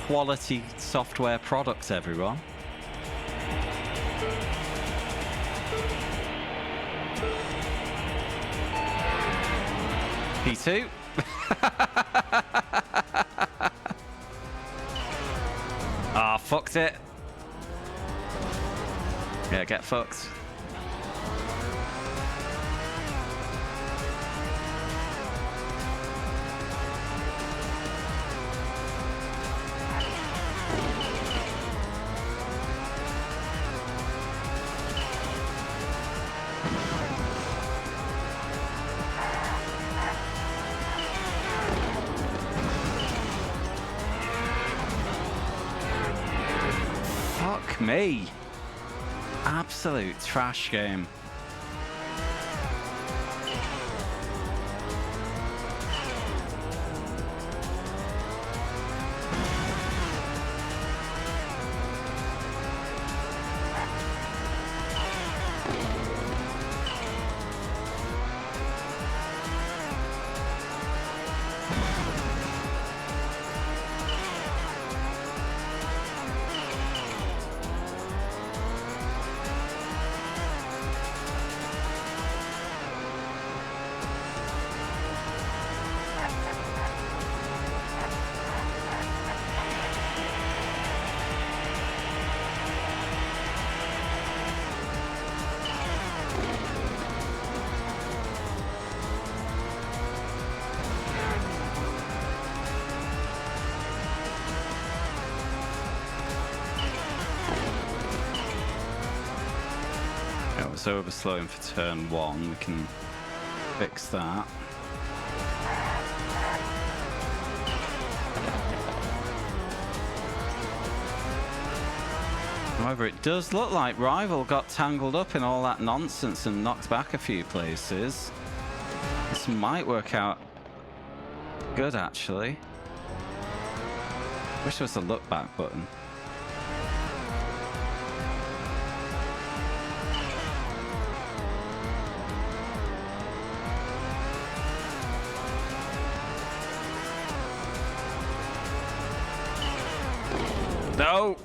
Quality software products, everyone. P2. Ah, fucked it. Yeah, get fucked. Fuck me. Absolute trash game. Overslowing for turn one, we can fix that. However, it does look like Rival got tangled up in all that nonsense and knocked back a few places. This might work out good, actually. Wish there was a look back button. No!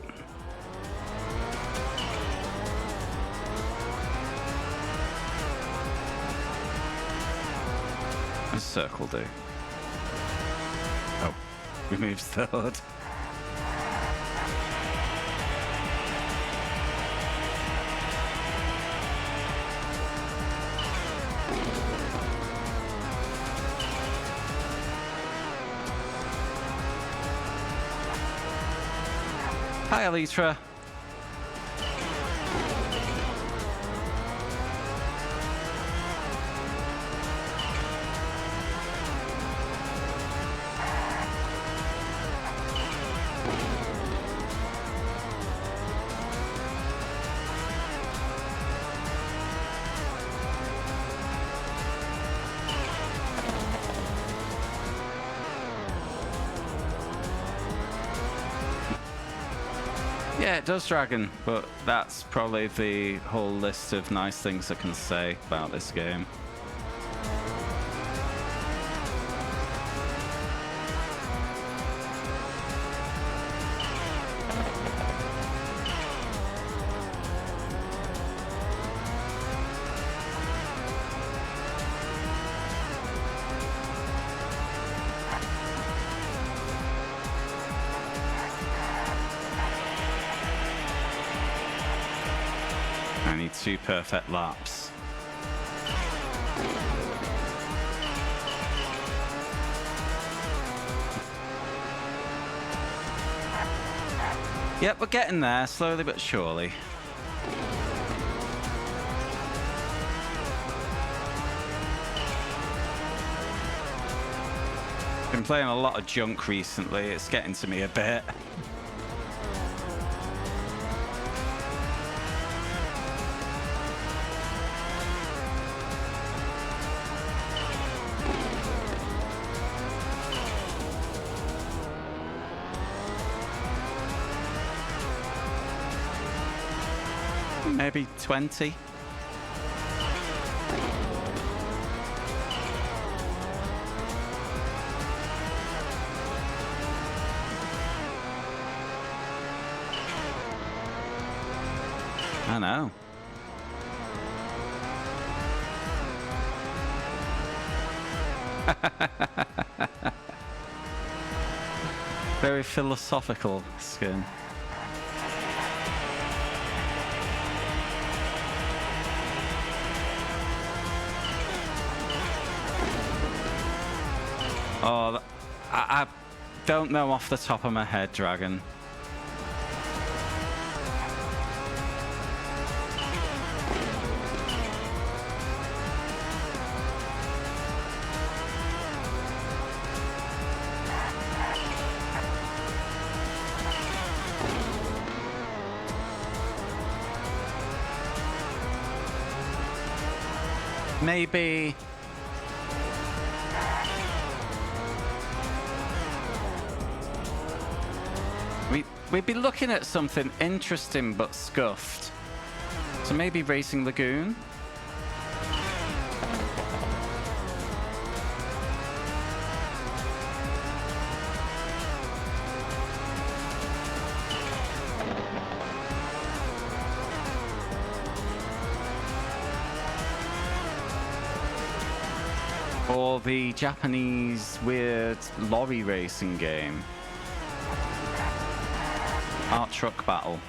What does circle do? Oh, removes the hood. Hi, Elytra. Yeah, it does, Dragon, but that's probably the whole list of nice things I can say about this game. I need 2 perfect laps. Yep, we're getting there, slowly but surely. Been playing a lot of junk recently, it's getting to me a bit. Maybe 20. I know. Very philosophical skin. Oh, I don't know off the top of my head, Dragon. Maybe... We'd be looking at something interesting but scuffed. So maybe Racing Lagoon? Or the Japanese weird lorry racing game. Art Truck Battle.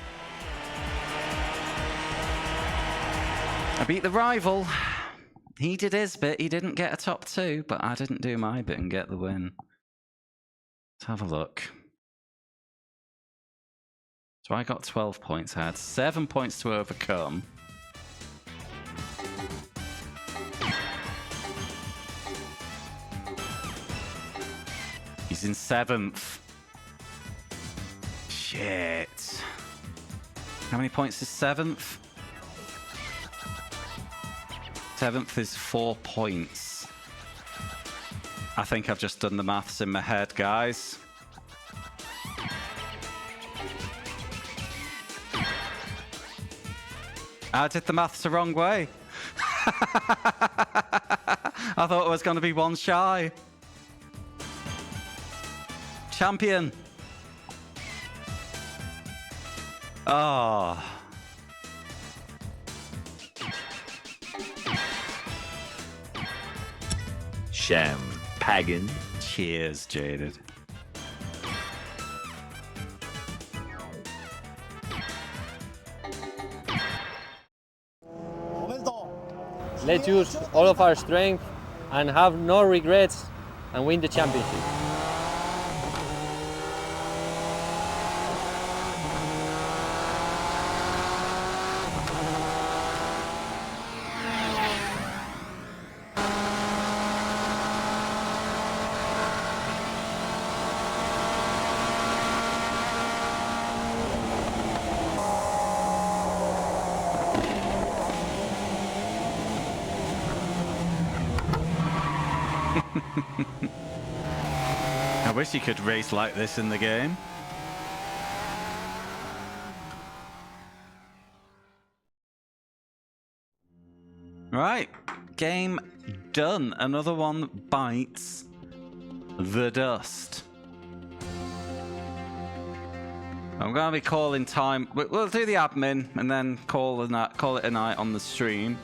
I beat the rival. He did his bit. He didn't get a top 2, but I didn't do my bit and get the win. Let's have a look. So I got 12 points. I had 7 points to overcome. He's in 7th. Shit. How many points is 7th? 7th is 4 points. I think I've just done the maths in my head, guys. I did the maths the wrong way. I thought it was going to be 1 shy. Champion. Oh. Shem. Pagan. Cheers, Jaded. Let's use all of our strength and have no regrets and win the championship. I wish you could race like this in the game. Right, game done. Another one bites the dust. I'm going to be calling time. We'll do the admin and then call it a night on the stream.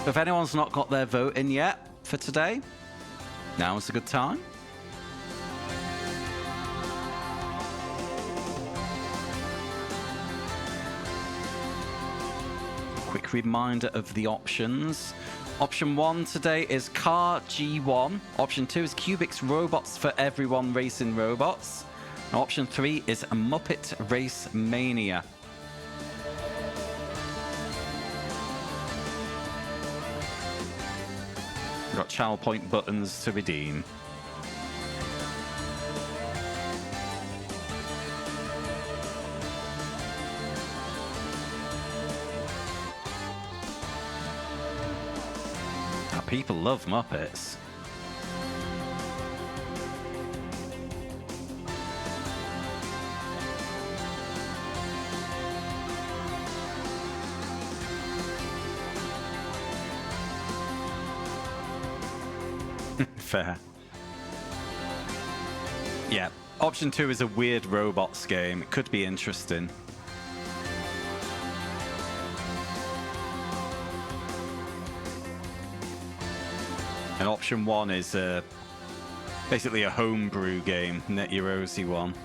If anyone's not got their vote in yet for today, now is a good time. Quick reminder of the options. Option 1 today is Car G1. Option 2 is Cubics Robots for Everyone Racing Robots. And option 3 is Muppet Race Mania. We've got channel point buttons to redeem. Now, people love Muppets. Fair. Yeah, option 2 is a weird robots game. It could be interesting. And option 1 is basically a homebrew game, Net Your Rosy one.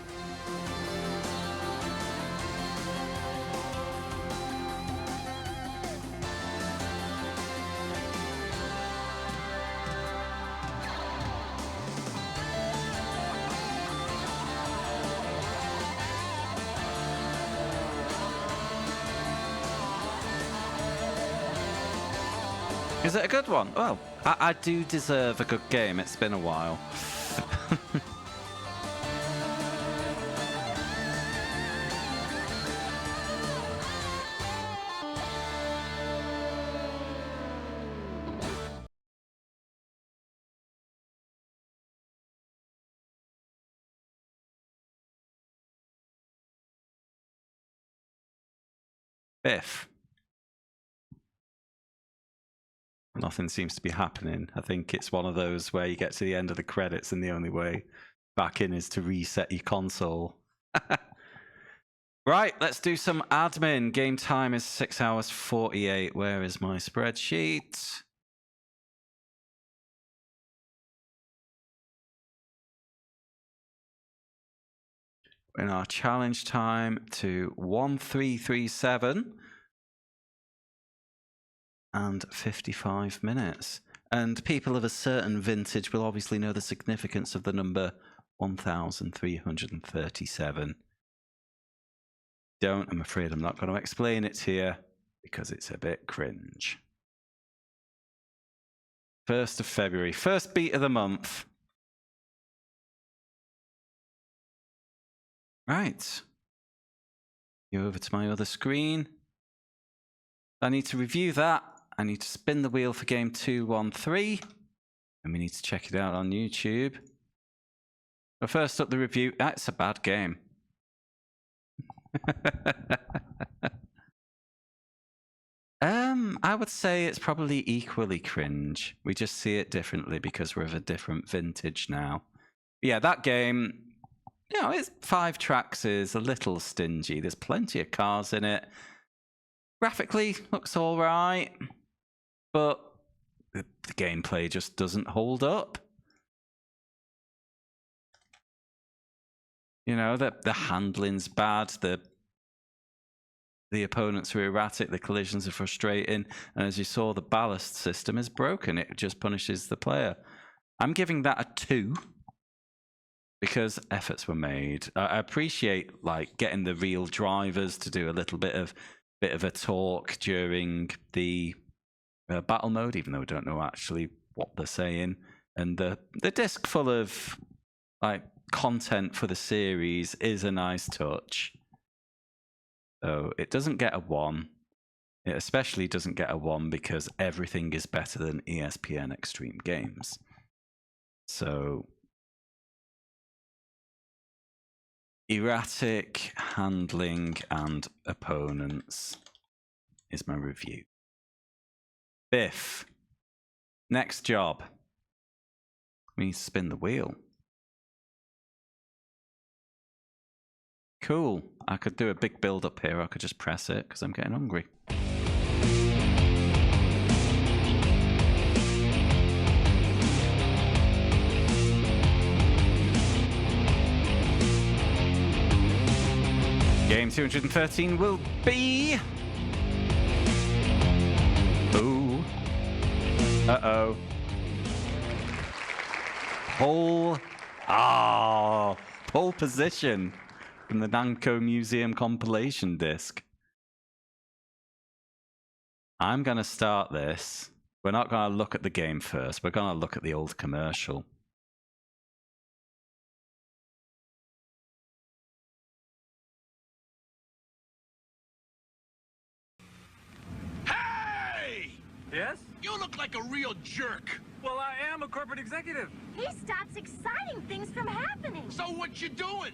Is it a good one? Well, I do deserve a good game. It's been a while. Biff. Nothing seems to be happening. I think it's one of those where you get to the end of the credits and the only way back in is to reset your console. Right, let's do some admin. Game time is 6 hours 48. Where is my spreadsheet? In our challenge time to 1337. And 55 minutes. And people of a certain vintage will obviously know the significance of the number 1337. I'm afraid I'm not going to explain it here because it's a bit cringe. 1st of February, first beat of the month. Right. Go over to my other screen. I need to review that. I need to spin the wheel for game 213, and we need to check it out on YouTube. But first up, the review. That's a bad game. I would say it's probably equally cringe. We just see it differently because we're of a different vintage now. But yeah, that game, you know, it's 5 tracks is a little stingy. There's plenty of cars in it. Graphically, looks all right. But the the gameplay just doesn't hold up. You know, the handling's bad, the opponents are erratic, the collisions are frustrating, and as you saw, the ballast system is broken. It just punishes the player. I'm giving that a 2 because efforts were made. I appreciate like getting the real drivers to do a little bit of a talk during the battle mode, even though we don't know actually what they're saying. And the disc full of like content for the series is a nice touch. So it doesn't get a 1. It especially doesn't get a 1 because everything is better than ESPN Extreme Games. So erratic handling and opponents is my review. Biff. Next job. We spin the wheel. Cool. I could do a big build up here. I could just press it because I'm getting hungry. Game 213 will be... Ooh. Uh-oh. Pole position from the Namco Museum compilation disc. I'm going to start this. We're not going to look at the game first. We're going to look at the old commercial. Hey! Yes? You look like a real jerk. Well, I am a corporate executive. He stops exciting things from happening. So what you doing?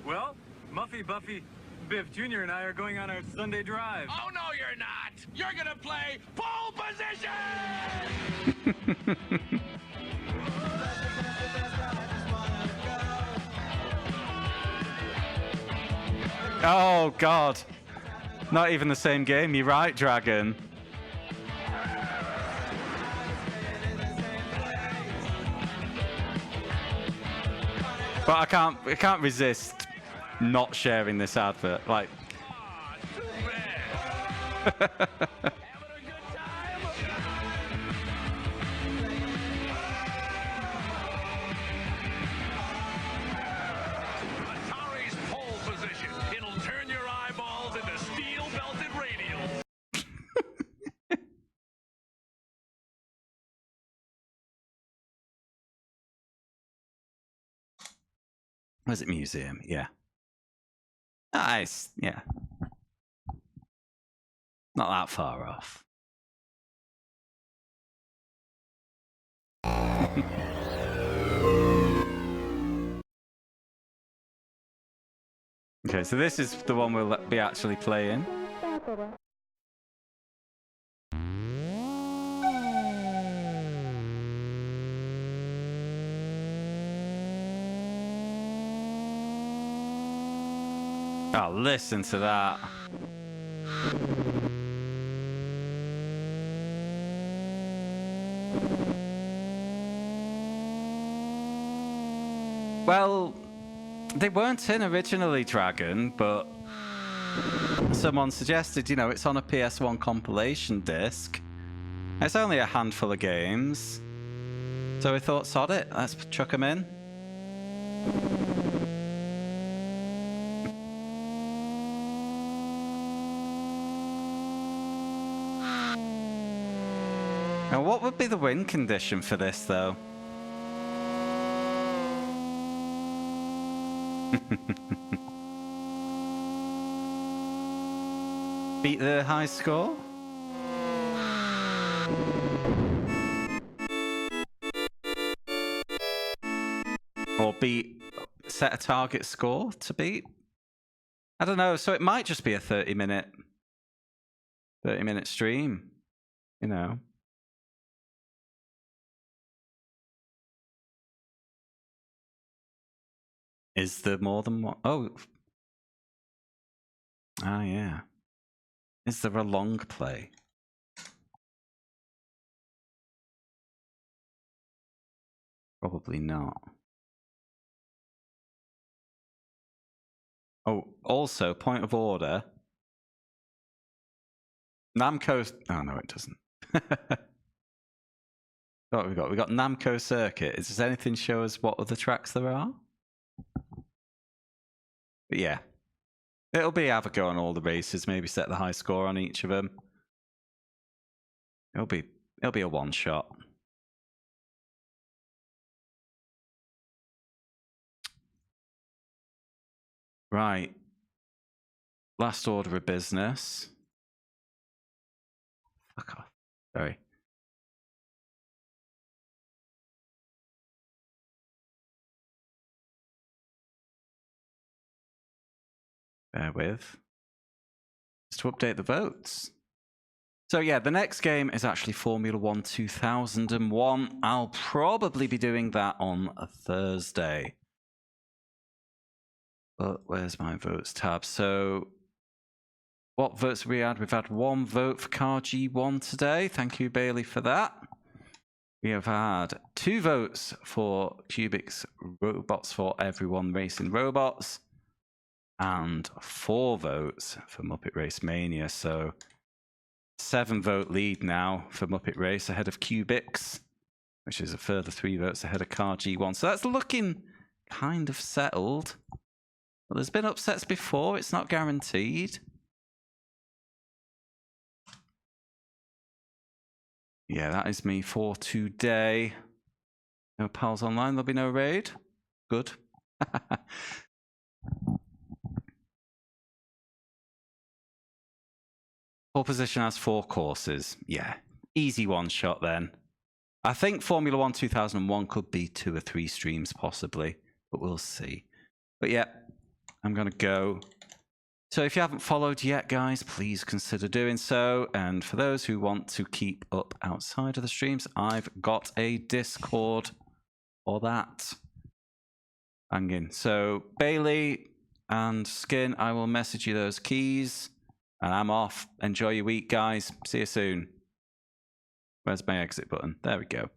Well, Muffy, Buffy, Biff Jr. and I are going on our Sunday drive. Oh, no, you're not. You're gonna play pole position! Oh, God. Not even the same game. You're right, Dragon. But I can't resist not sharing this advert. Like, Aw, too bad. Having a good time? Atari's pole position. It'll turn your eyeballs into steel-belted radials. was it museum? Yeah. Nice. Yeah. Not that far off. Okay, so this is the one we'll be actually playing. Oh, listen to that. Well, they weren't in originally, Dragon, but someone suggested, you know, it's on a PS1 compilation disc. It's only a handful of games. So we thought, sod it, let's chuck them in. Now, what would be the win condition for this, though? Beat the high score? Or set a target score to beat? I don't know, so it might just be a 30-minute stream, you know. Is there more than one? Oh. Ah, yeah. Is there a long play? Probably not. Oh, also, point of order. Namco... Oh, no, it doesn't. What have we got? We got Namco Circuit. Does anything show us what other tracks there are? But yeah. It'll be have a go on all the races, maybe set the high score on each of them. It'll be a one-shot. Right. Last order of business. Fuck off. Sorry. Bear with. Just to update the votes. So yeah, the next game is actually Formula 1 2001. I'll probably be doing that on a Thursday. But where's my votes tab? So what votes have we had? We've had 1 vote for Car G1 today. Thank you, Bailey, for that. We have had 2 votes for Kubik's Robots for Everyone Racing Robots. And 4 votes for Muppet Race Mania. So 7-vote lead now for Muppet Race ahead of Kubik's, which is a further 3 votes ahead of Car G1. So that's looking kind of settled. Well, there's been upsets before. It's not guaranteed. Yeah, that is me for today. No pals online. There'll be no raid. Good. Pole position has 4 courses. Yeah, easy one shot then. I think Formula 1 2001 could be 2 or 3 streams possibly, but we'll see. But yeah, I'm going to go. So if you haven't followed yet, guys, please consider doing so. And for those who want to keep up outside of the streams, I've got a Discord for that. Hanging. So Bailey and Skin, I will message you those keys. And I'm off. Enjoy your week, guys. See you soon. Where's my exit button? There we go.